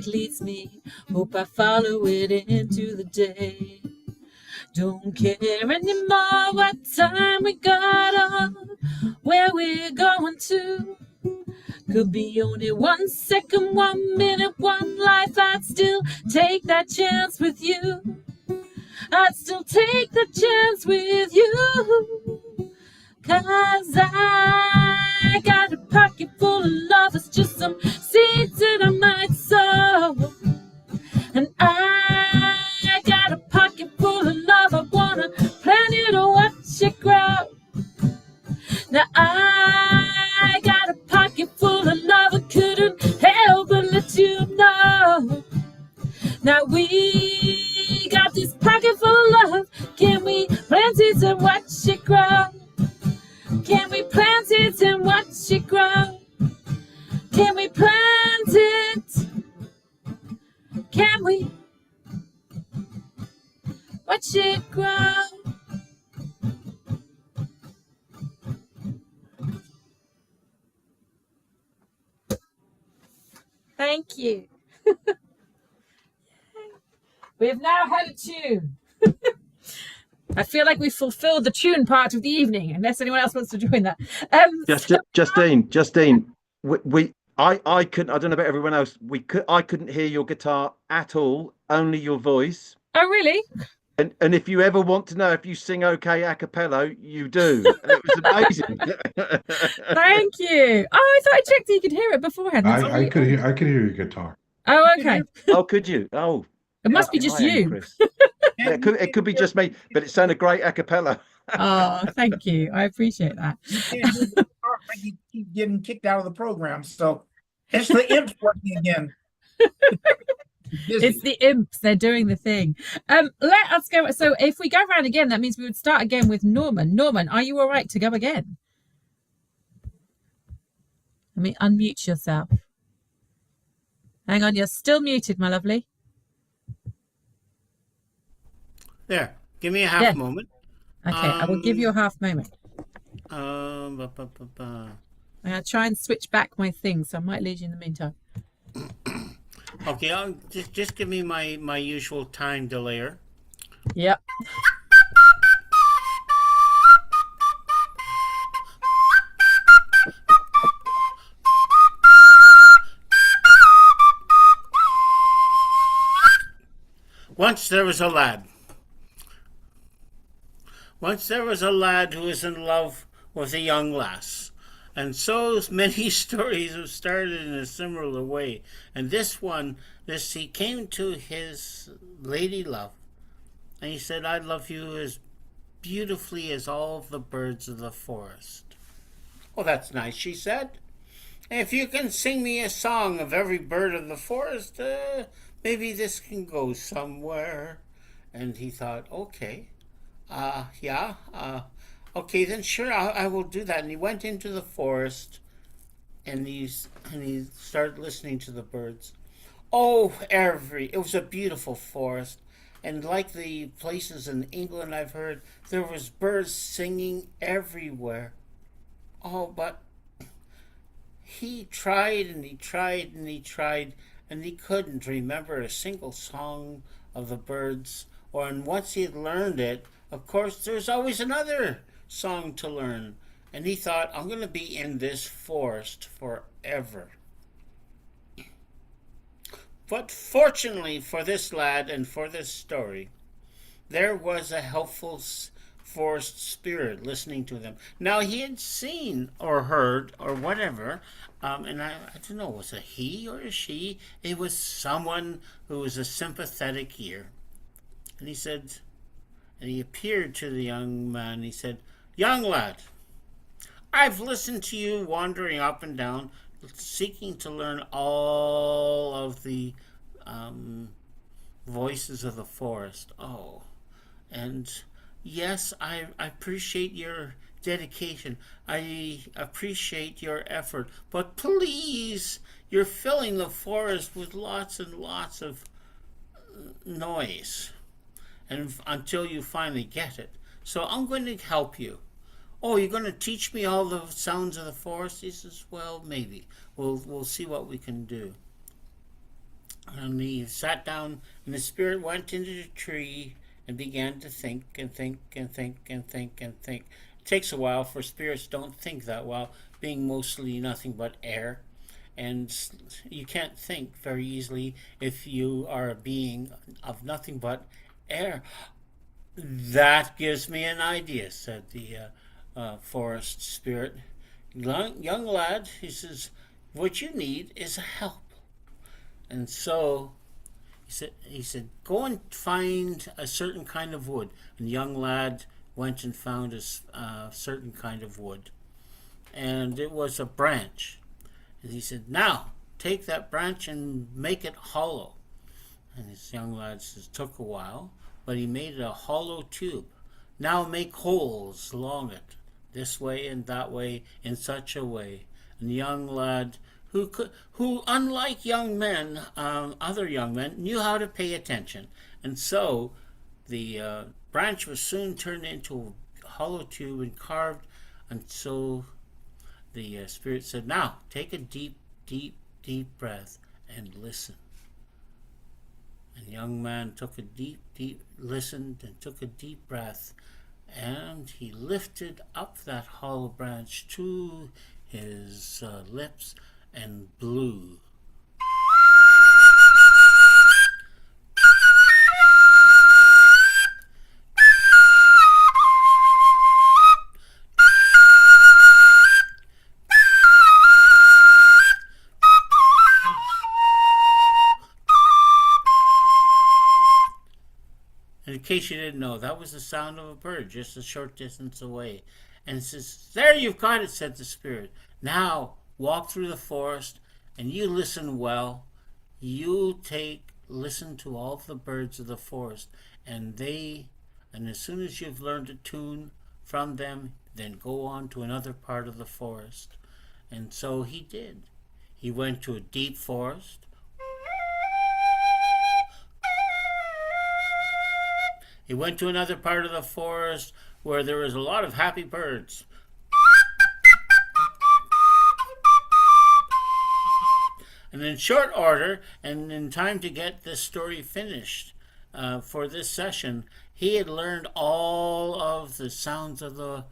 leads me, hope I follow it into the day. Don't care anymore what time we got on, where we're going to. Could be only 1 second, 1 minute, one life. I'd still take that chance with you. I'd still take the chance with you. 'Cause I got a pocket full of love, it's just some seeds that I might sow. And I got a pocket full of love, I wanna plant it or watch it grow. Now I got a pocket full of love, I couldn't help but let you know. Now we got this pocket full of love, can we plant it and watch it grow? Can we plant it and watch it grow? Can we plant it? Can we watch it grow? Thank you. We have now had a tune. I feel like we've fulfilled the tune part of the evening, unless anyone else wants to join that. Justine, I couldn't. I don't know about everyone else. I couldn't hear your guitar at all. Only your voice. Oh, really? And if you ever want to know if you sing okay a cappella, you do. It was amazing. Thank you. Oh, I thought I checked that you could hear it beforehand. That's I really could hear odd. I could hear your guitar. Oh, okay. Oh, could you? Oh, It must be lucky just I am, you. Chris. It could be just me, but it sounded great a cappella. Oh, thank you. I appreciate that. You can't hear the guitar, like you keep getting kicked out of the program. So it's the imps working again. It's the imps. They're doing the thing. Let us go. So if we go around again, that means we would start again with Norman. Norman, are you all right to go again? Let me unmute yourself. Hang on, you're still muted, my lovely. There. Give me a half moment. Okay, I will give you a half moment. I'm I'm going to try and switch back my thing, so I might lose you in the meantime. Okay, just give me my usual time delayer. Yep. Once there was a lad. Once there was a lad who was in love with a young lass. And so many stories have started in a similar way. And he came to his lady love. And he said, I love you as beautifully as all the birds of the forest. Oh, that's nice, she said. If you can sing me a song of every bird of the forest, maybe this can go somewhere. And he thought, okay, okay, then sure, I will do that. And he went into the forest, and he started listening to the birds. Oh, it was a beautiful forest. And like the places in England I've heard, there was birds singing everywhere. Oh, but he tried and he tried and he tried, and he couldn't remember a single song of the birds. And once he had learned it, of course, there's always another song to learn. And he thought, I'm going to be in this forest forever. But fortunately for this lad and for this story, there was a helpful forest spirit listening to them. Now, he had seen or heard or whatever, and I don't know, was it he or a she? It was someone who was a sympathetic ear. And he said, and he appeared to the young man, he said, young lad, I've listened to you wandering up and down, seeking to learn all of the voices of the forest. Oh, and yes, I appreciate your dedication. I appreciate your effort. But please, you're filling the forest with lots and lots of noise, and until you finally get it. So I'm going to help you. Oh, you're going to teach me all the sounds of the forest? He says, well, maybe. We'll see what we can do. And he sat down, and the spirit went into the tree and began to think and think and think and think and think. It takes a while, for spirits don't think that well, being mostly nothing but air. And you can't think very easily if you are a being of nothing but air. That gives me an idea, said the forest spirit. Young lad, he says, what you need is help. And so he said, go and find a certain kind of wood. And the young lad went and found a certain kind of wood. And it was a branch. And he said, now, take that branch and make it hollow. And this young lad says, took a while, but he made it a hollow tube. Now make holes along it, this way and that way, in such a way. And the young lad, who unlike young men, other young men, knew how to pay attention. And so the branch was soon turned into a hollow tube and carved. And so the spirit said, now take a deep, deep, deep breath and listen. And the young man took a listened and took a deep breath, and he lifted up that hollow branch to his lips and blew. And in case you didn't know, that was the sound of a bird just a short distance away. And it says, "There, you've got it," said the spirit. "Now walk through the forest and you listen well. You listen to all the birds of the forest, and as soon as you've learned a tune from them, then go on to another part of the forest." And so he did. He went to a deep forest. He went to another part of the forest where there was a lot of happy birds. And in short order, and in time to get this story finished for this session, he had learned all of the sounds of the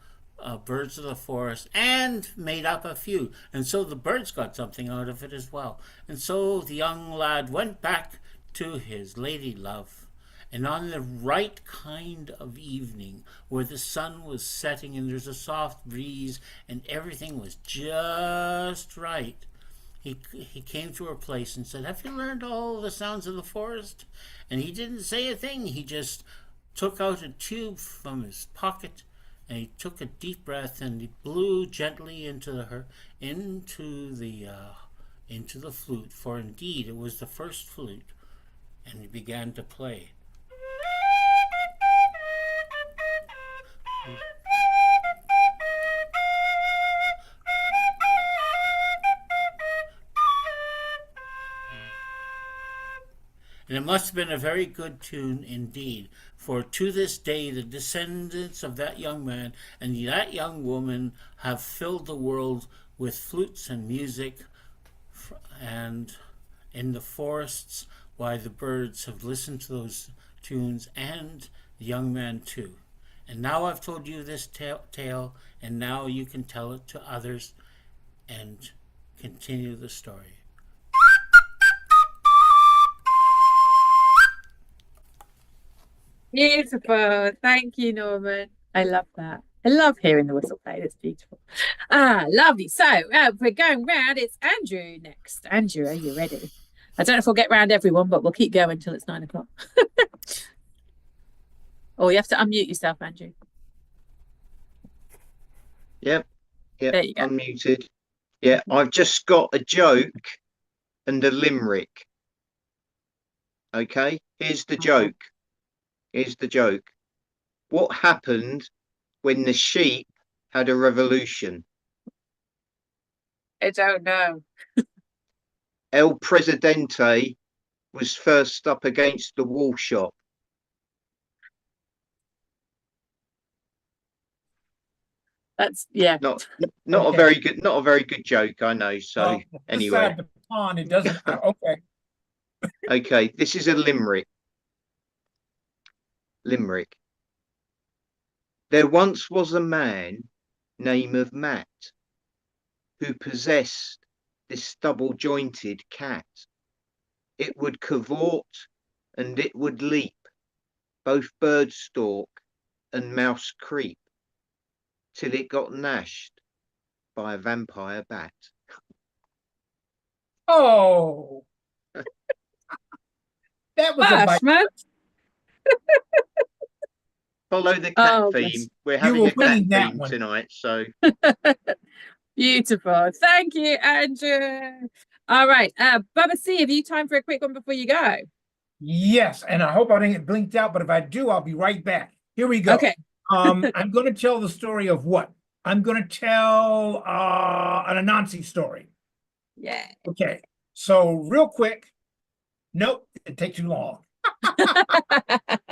birds of the forest and made up a few. And so the birds got something out of it as well. And so the young lad went back to his lady love. And on the right kind of evening, where the sun was setting and there's a soft breeze and everything was just right, he came to her place and said, "Have you learned all the sounds of the forest?" And he didn't say a thing. He just took out a tube from his pocket and he took a deep breath and he blew gently into the flute, for indeed it was the first flute, and he began to play. And it must have been a very good tune indeed, for to this day the descendants of that young man and that young woman have filled the world with flutes and music, and in the forests, why the birds have listened to those tunes, and the young man too. And now I've told you this tale, and now you can tell it to others and continue the story. Beautiful. Thank you, Norman. I love that. I love hearing the whistle played. It's beautiful. Lovely. So we're going round. It's Andrew next. Andrew, are you ready? I don't know if we'll get round everyone, but we'll keep going until it's 9 o'clock. Oh, you have to unmute yourself, Andrew. Yep. There you go. Unmuted. Yeah, I've just got a joke and a limerick. Okay, here's the joke. Here's the joke. What happened when the sheep had a revolution? I don't know. El Presidente was first up against the wall shop. That's Not Okay. a very good joke, I know. So Well, this anyway, side of the pond, it doesn't. Okay. okay, this is a limerick. Limerick. There once was a man name of Matt who possessed this double-jointed cat. It would cavort and it would leap, both bird stalk and mouse creep, till it got gnashed by a vampire bat. Oh, that was a bite. man. Follow the cat Oh, theme. bless. We're having were a cat winning that theme one. tonight, so Beautiful. Thank you, Andrew. All right. Bubba C, have you time for a quick one before you go? Yes, and I hope I didn't get blinked out, but if I do, I'll be right back. Here we go. Okay. I'm going to tell the story of what? I'm going to tell an Anansi story. Yeah. Okay, so real quick. Nope, it takes too long.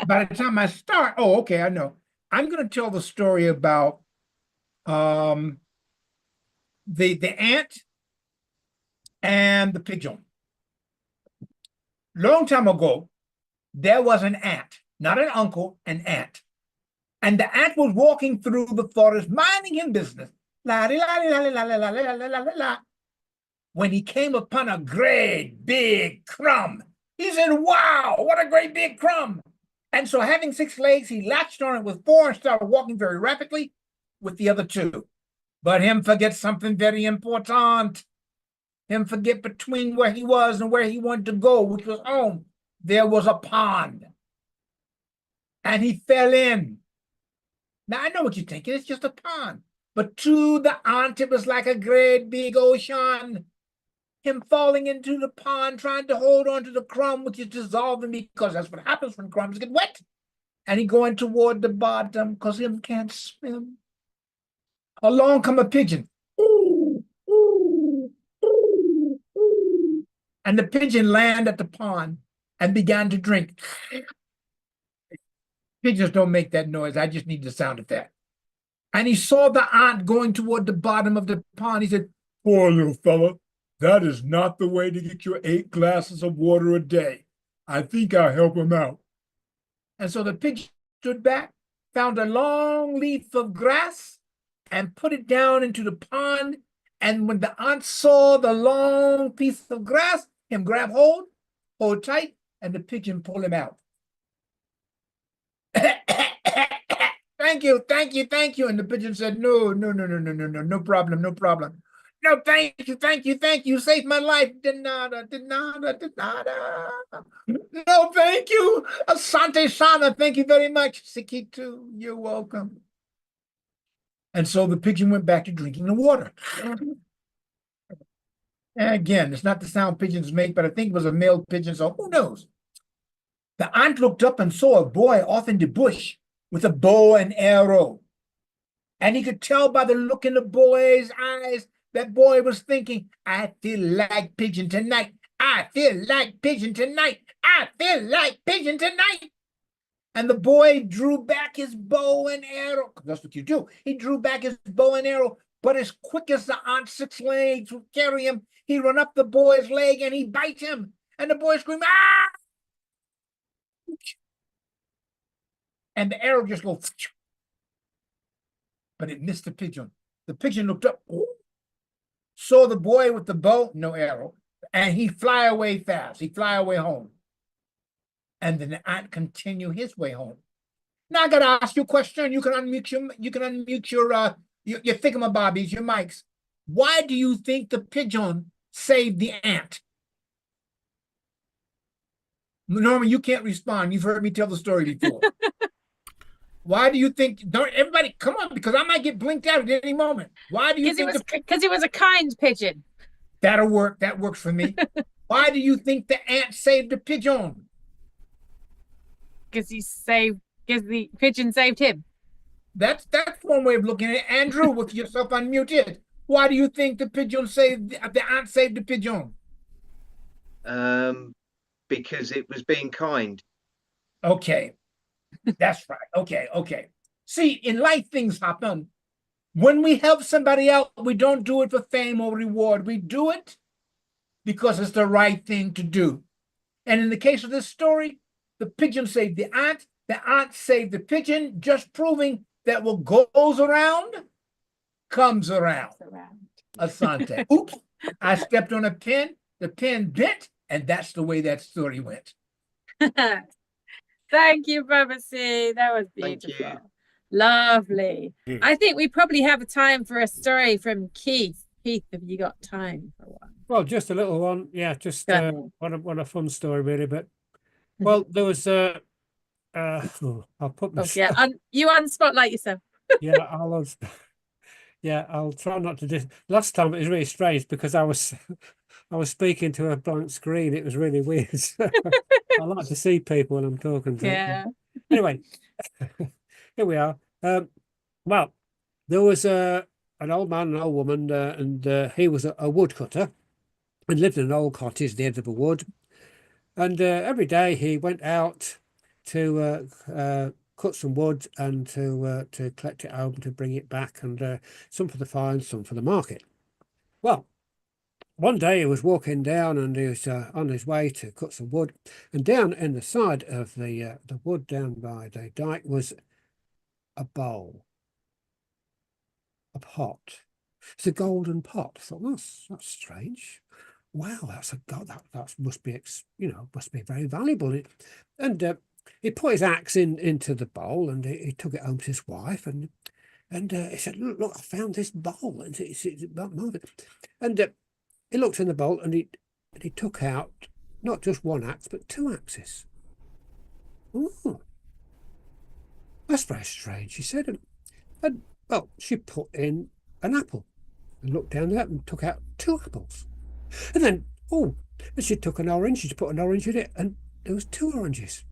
By the time I start, oh, okay, I know. I'm going to tell the story about the ant and the pigeon. long time ago, there was an ant, not an uncle, an ant. And the ant was walking through the forest, minding his business. La la la la la la la la la la la. When he came upon a great big crumb, he said, "Wow, what a great big crumb!" And so, having 6 legs, he latched on it with 4 and started walking very rapidly with the other 2. But him forget something very important. Him forget between where he was and where he wanted to go, which was home. There was a pond. And he fell in. Now, I know what you're thinking. It's just a pond. But to the ant, it was like a great big ocean. Him falling into the pond, trying to hold on to the crumb, which is dissolving, because that's what happens when crumbs get wet. And he going toward the bottom because him can't swim. Along come a pigeon. Ooh, ooh, ooh, ooh. And the pigeon landed at the pond and began to drink. Pigeons don't make that noise. I just need the sound of that. And he saw the ant going toward the bottom of the pond. He said, "Poor little fella, that is not the way to get your 8 glasses of water a day. I think I'll help him out." And so the pigeon stood back, found a long leaf of grass, and put it down into the pond. And when the ant saw the long piece of grass, him grab hold tight, and the pigeon pull him out. "Thank you, thank you, thank you." And the pigeon said, "No, no, no, no, no, no, no, no problem, no problem. No, thank you, thank you, thank you. You saved my life. De nada, de nada, de nada. No, thank you. Asante Sana, thank you very much. Sikitu, you're welcome." And so the pigeon went back to drinking the water. And again, it's not the sound pigeons make, but I think it was a male pigeon, so who knows? The ant looked up and saw a boy off in the bush with a bow and arrow. And he could tell by the look in the boy's eyes that boy was thinking, "I feel like pigeon tonight. I feel like pigeon tonight. I feel like pigeon tonight." And the boy drew back his bow and arrow. That's what you do. He drew back his bow and arrow, but as quick as the ant's 6 legs would carry him, he run up the boy's leg and he bites him. And the boy screamed, "Ah!" And the arrow just goes, but it missed the pigeon. The pigeon looked up, saw the boy with the bow, no arrow, and he fly away fast. He fly away home. And then the ant continue his way home. Now I gotta ask you a question. You can unmute your thingamabobbies, your mics. Why do you think the pigeon saved the ant? Norman, you can't respond. You've heard me tell the story before. Why do you think? Don't everybody come on, because I might get blinked out at any moment. Why do you think? Because it was a kind pigeon. That'll work. That works for me. Why do you think the ant saved the pigeon? Because the pigeon saved him. That's one way of looking at it. Andrew, with yourself unmuted, why do you think the ant saved the pigeon? Because it was being kind. Okay, that's right. Okay. See, in life, things happen. When we help somebody out, we don't do it for fame or reward. We do it because it's the right thing to do. And in the case of this story, the pigeon saved the ant saved the pigeon, just proving that what goes around comes around. Asante. Oops, I stepped on a pin, the pin bit, and that's the way that story went. Thank you, Baba C. That was beautiful. Thank you. Lovely. I think we probably have a time for a story from Keith. Keith, have you got time for one? Well, just a little one. Yeah, just what a fun story, really. But well, there was I'll put my you unspotlight yourself. I'll try not to do. Last time it was really strange because I was speaking to a blank screen. It was really weird. I like to see people when I'm talking to them. Anyway, here we are. Well, there was an old man and an old woman, and he was a woodcutter and lived in an old cottage at the end of a wood. And every day he went out to cut some wood and to collect it home, to bring it back, and some for the fire and some for the market. Well, one day he was walking down and he was on his way to cut some wood, and down in the side of the wood down by the dike was a bowl, a pot. It's a golden pot. I thought, that's strange. Wow, that's a god. That must be, must be very valuable. And he put his axe into the bowl, and he took it home to his wife, and he said, look, I found this bowl. And it's marvelous. And he looked in the bowl, and he took out not just one axe, but two axes. Oh, that's very strange, she said. And well, she put in an apple and looked down there and took out two apples. And then, and she took an orange, she put an orange in it, and there was two oranges.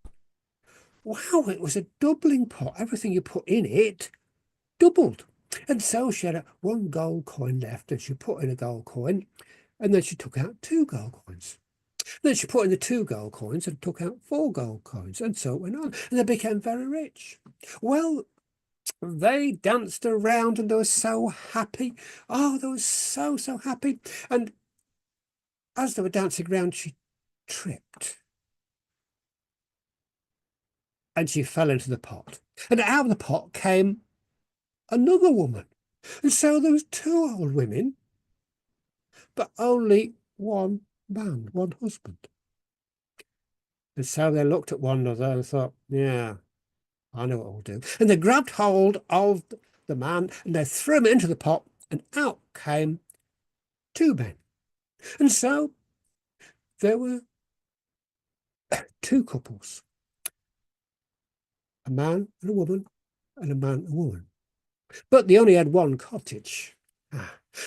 Wow, it was a doubling pot. Everything you put in it doubled. And so she had one gold coin left, and she put in a gold coin, and then she took out two gold coins. Then she put in the two gold coins and took out four gold coins, and so it went on. And they became very rich. Well, they danced around and they were so happy. Oh, they were so happy. And as they were dancing around, she tripped. And she fell into the pot. And out of the pot came another woman. And so there was two old women, but only one man, one husband. And so they looked at one another and thought, yeah, I know what we'll do. And they grabbed hold of the man and they threw him into the pot, and out came two men. And so there were two couples, a man and a woman, and a man and a woman. But they only had one cottage.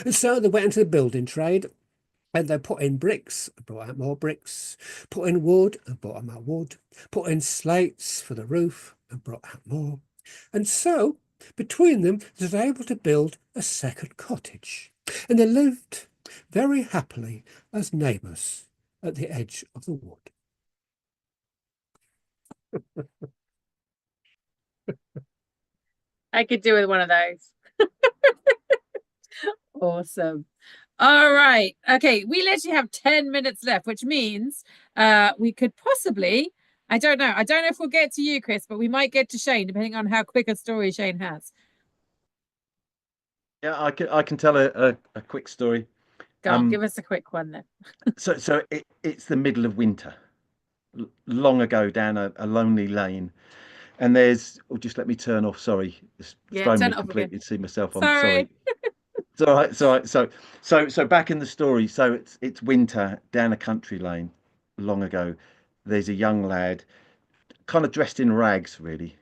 And so they went into the building trade, and they put in bricks and brought out more bricks, put in wood and brought out more wood, put in slates for the roof and brought out more. And so between them, they were able to build a second cottage. And they lived very happily as neighbours at the edge of the wood. I could do with one of those. Awesome. All right. Okay, we literally have 10 minutes left, which means we could possibly, I don't know if we'll get to you, Chris, but we might get to Shane, depending on how quick a story Shane has. Yeah, I can tell a quick story. Go on, give us a quick one then. So it's the middle of winter, long ago, down a lonely lane, and there's. Oh, just let me turn off. Sorry, it's thrown me completely to see myself. I'm sorry. It's all right. It's all right. So back in the story. So it's winter down a country lane, long ago. There's a young lad, kind of dressed in rags, really,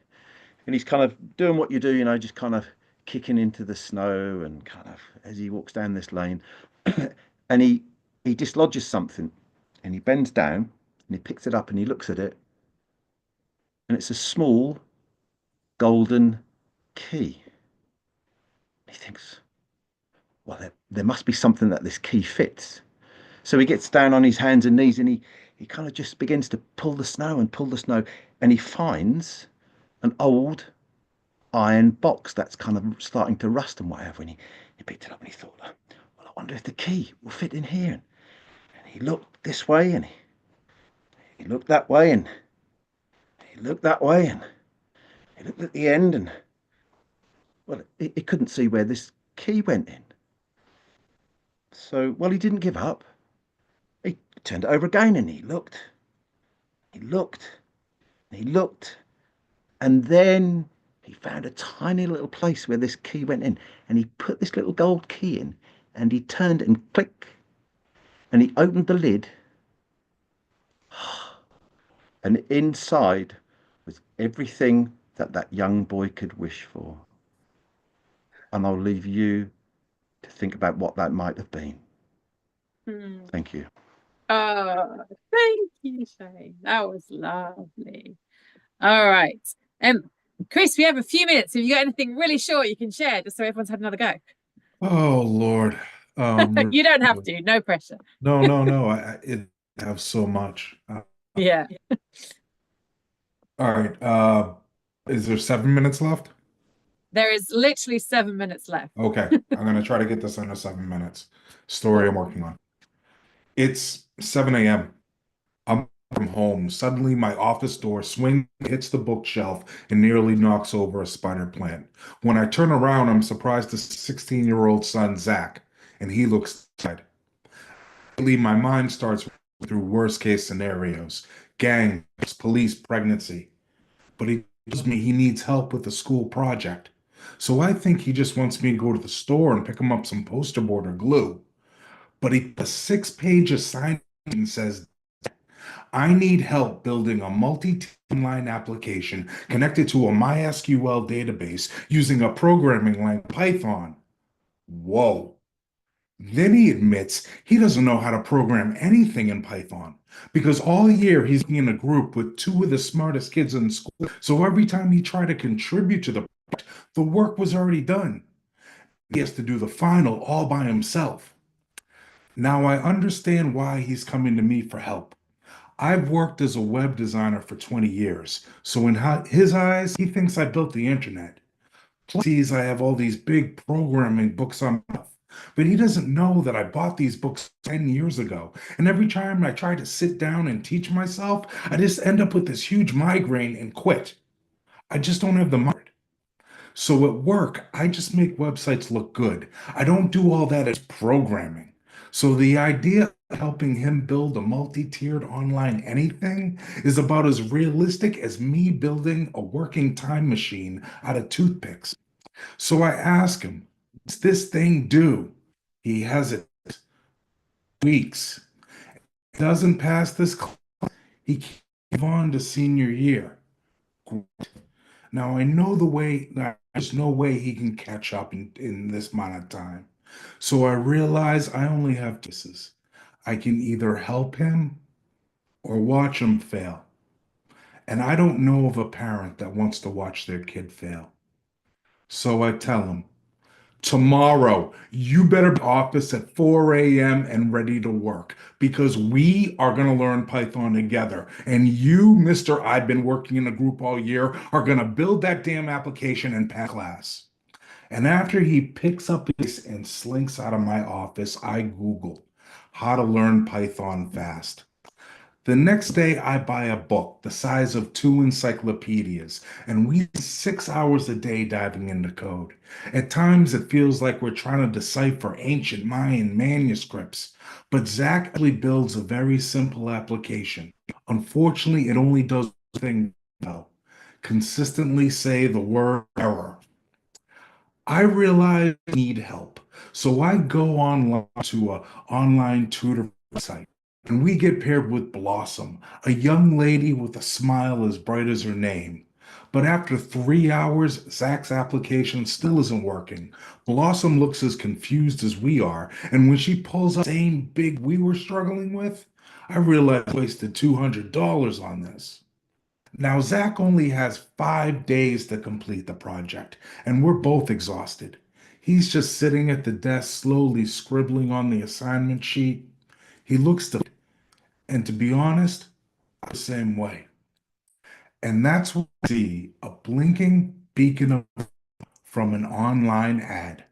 and he's kind of doing what you do, just kind of kicking into the snow, and kind of as he walks down this lane, and he dislodges something, and he bends down and he picks it up and he looks at it, and it's a small golden key. He thinks, well, there must be something that this key fits. So he gets down on his hands and knees, and he kind of just begins to pull the snow, and he finds an old iron box that's kind of starting to rust and whatever. And he picked it up and he thought, well, I wonder if the key will fit in here. And he looked this way, and he looked that way, and he looked that way, and he looked at the end, and well, he couldn't see where this key went in. So, well, he didn't give up. He turned it over again, and he looked, and he looked, and then he found a tiny little place where this key went in, and he put this little gold key in, and he turned it, and click, and he opened the lid, and inside was everything that young boy could wish for. And I'll leave you to think about what that might have been. Thank you. Oh, thank you, Shane. That was lovely. All right. Chris, we have a few minutes. If you got anything really short you can share, just so everyone's had another go. Oh, Lord. You don't have to. No pressure. No. I have so much. Yeah. All right. Is there 7 minutes left? There is literally 7 minutes left. Okay. I'm going to try to get this under 7 minutes. Story I'm working on. It's 7 a.m. I'm from home. Suddenly, my office door swings, hits the bookshelf, and nearly knocks over a spider plant. When I turn around, I'm surprised to see 16-year-old son, Zach, and he looks sad. My mind starts through worst case scenarios, gangs, police, pregnancy. But he tells me he needs help with a school project. So I think he just wants me to go to the store and pick him up some poster board or glue. But he put a 6-page assignment and says, I need help building a multi-timeline application connected to a MySQL database using a programming language Python. Whoa. Then he admits he doesn't know how to program anything in Python because all year he's been in a group with two of the smartest kids in school. So every time he tried to contribute to the work was already done. He has to do the final all by himself. Now I understand why he's coming to me for help. I've worked as a web designer for 20 years, so in his eyes, he thinks I built the internet. Plus, he sees I have all these big programming books on my shelf. But he doesn't know that I bought these books 10 years ago, and every time I try to sit down and teach myself, I just end up with this huge migraine and quit. I just don't have the mind. So at work, I just make websites look good. I don't do all that as programming. So the idea of helping him build a multi-tiered online anything is about as realistic as me building a working time machine out of toothpicks. So I ask him, what's this thing do? He has it weeks. Doesn't pass this class, he can't move on to senior year. Now I know there's no way he can catch up in this amount of time. So I realize I only have choices. I can either help him or watch him fail. And I don't know of a parent that wants to watch their kid fail. So I tell him, tomorrow, you better be in the office at 4 a.m. and ready to work because we are going to learn Python together. And you, Mr. I've been working in a group all year, are going to build that damn application and pass class. And after he picks up this and slinks out of my office, I Google how to learn Python fast. The next day, I buy a book the size of 2 encyclopedias, and we spend 6 hours a day diving into code. At times, it feels like we're trying to decipher ancient Mayan manuscripts, but Zach actually builds a very simple application. Unfortunately, it only does one thing well: consistently say the word error. I realize I need help, so I go online to an online tutor site. And we get paired with Blossom, a young lady with a smile as bright as her name. But after 3 hours, Zach's application still isn't working. Blossom looks as confused as we are, and when she pulls up the same big we were struggling with, I realize I wasted $200 on this. Now, Zach only has 5 days to complete the project, and we're both exhausted. He's just sitting at the desk, slowly scribbling on the assignment sheet. He looks to, and to be honest, I'm the same way. And that's what I see, a blinking beacon of from an online ad.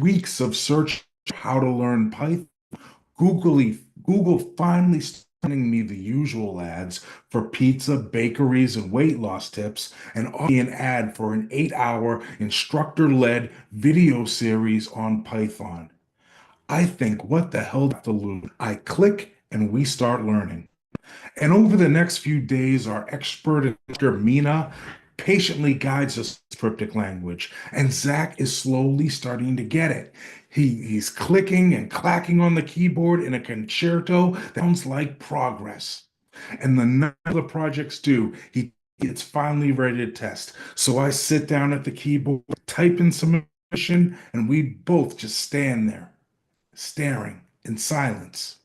Weeks of search how to learn Python, Google finally sending me the usual ads for pizza, bakeries, and weight loss tips, and an ad for an 8-hour instructor-led video series on Python. I think, what the hell to lose? I click and we start learning. And over the next few days, our expert instructor, Mina, patiently guides us to cryptic language, and Zach is slowly starting to get it. He's clicking and clacking on the keyboard in a concerto that sounds like progress. And the night the project's due, it's finally ready to test. So I sit down at the keyboard, type in some information, and we both just stand there, staring in silence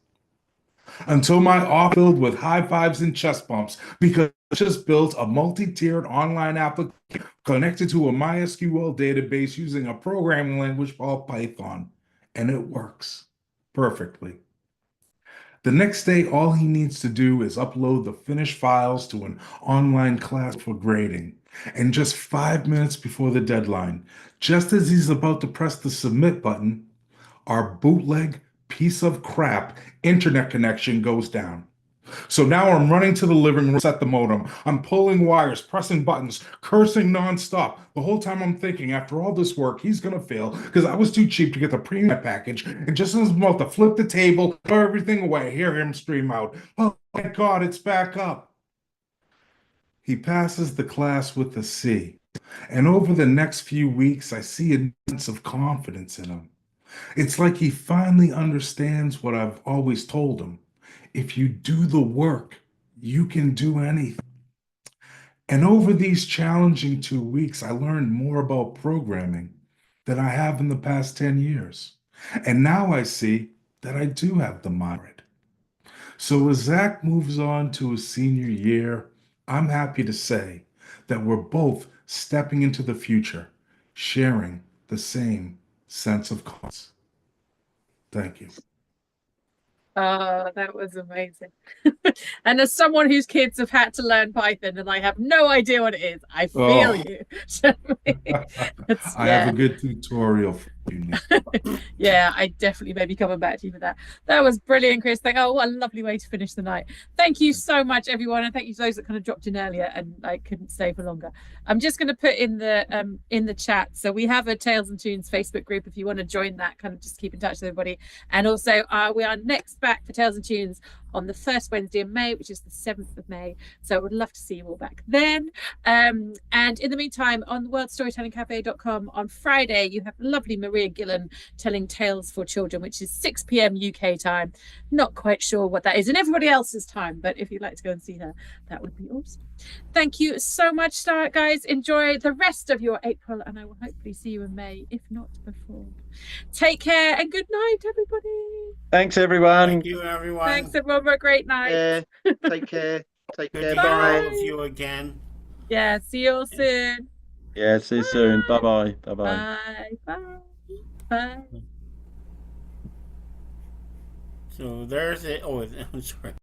until my office filled with high fives and chest bumps because I just built a multi-tiered online application connected to a MySQL database using a programming language called Python, and it works perfectly. The next day, all he needs to do is upload the finished files to an online class for grading. And just 5 minutes before the deadline, just as he's about to press the submit button, our bootleg piece of crap internet connection goes down. So now I'm running to the living room to set the modem. I'm pulling wires, pressing buttons, cursing nonstop. The whole time I'm thinking, after all this work, he's gonna fail because I was too cheap to get the premium package. And just as I'm about to flip the table, throw everything away, I hear him scream out, "Oh my God, it's back up." He passes the class with a C. And over the next few weeks, I see a sense of confidence in him. It's like he finally understands what I've always told him. If you do the work, you can do anything. And over these challenging 2 weeks, I learned more about programming than I have in the past 10 years. And now I see that I do have the mind. So as Zach moves on to his senior year, I'm happy to say that we're both stepping into the future, sharing the same sense of cause. Thank you. Oh, that was amazing. And as someone whose kids have had to learn Python and I have no idea what it is, I feel you. I have a good tutorial for you. Yeah, I definitely may be coming back to you for that. That was brilliant, Chris. Oh, what a lovely way to finish the night. Thank you so much, everyone, and thank you to those that kind of dropped in earlier and I couldn't stay for longer. I'm just going to put in the chat. So we have a Tales and Tunes Facebook group if you want to join that, kind of just keep in touch with everybody. And also we are next back for Tales and Tunes on the first Wednesday of May, which is the 7th of May. So I would love to see you all back then. And in the meantime, on the worldstorytellingcafe.com on Friday, you have lovely Maria Gillan telling tales for children, which is 6 p.m. UK time. Not quite sure what that is in everybody else's time, but if you'd like to go and see her, that would be awesome. Thank you so much, guys. Enjoy the rest of your April, and I will hopefully see you in May, if not before. Take care and good night, everybody. Thanks, everyone. Thank you, everyone. Thanks, everyone, for a great night. Yeah, take care. Take Good care. to hear Bye. all of you again. Yeah, see you all soon. Yeah, see you soon. Bye-bye. Bye-bye. Bye. Bye. Bye. So there's it. Oh, I'm sorry.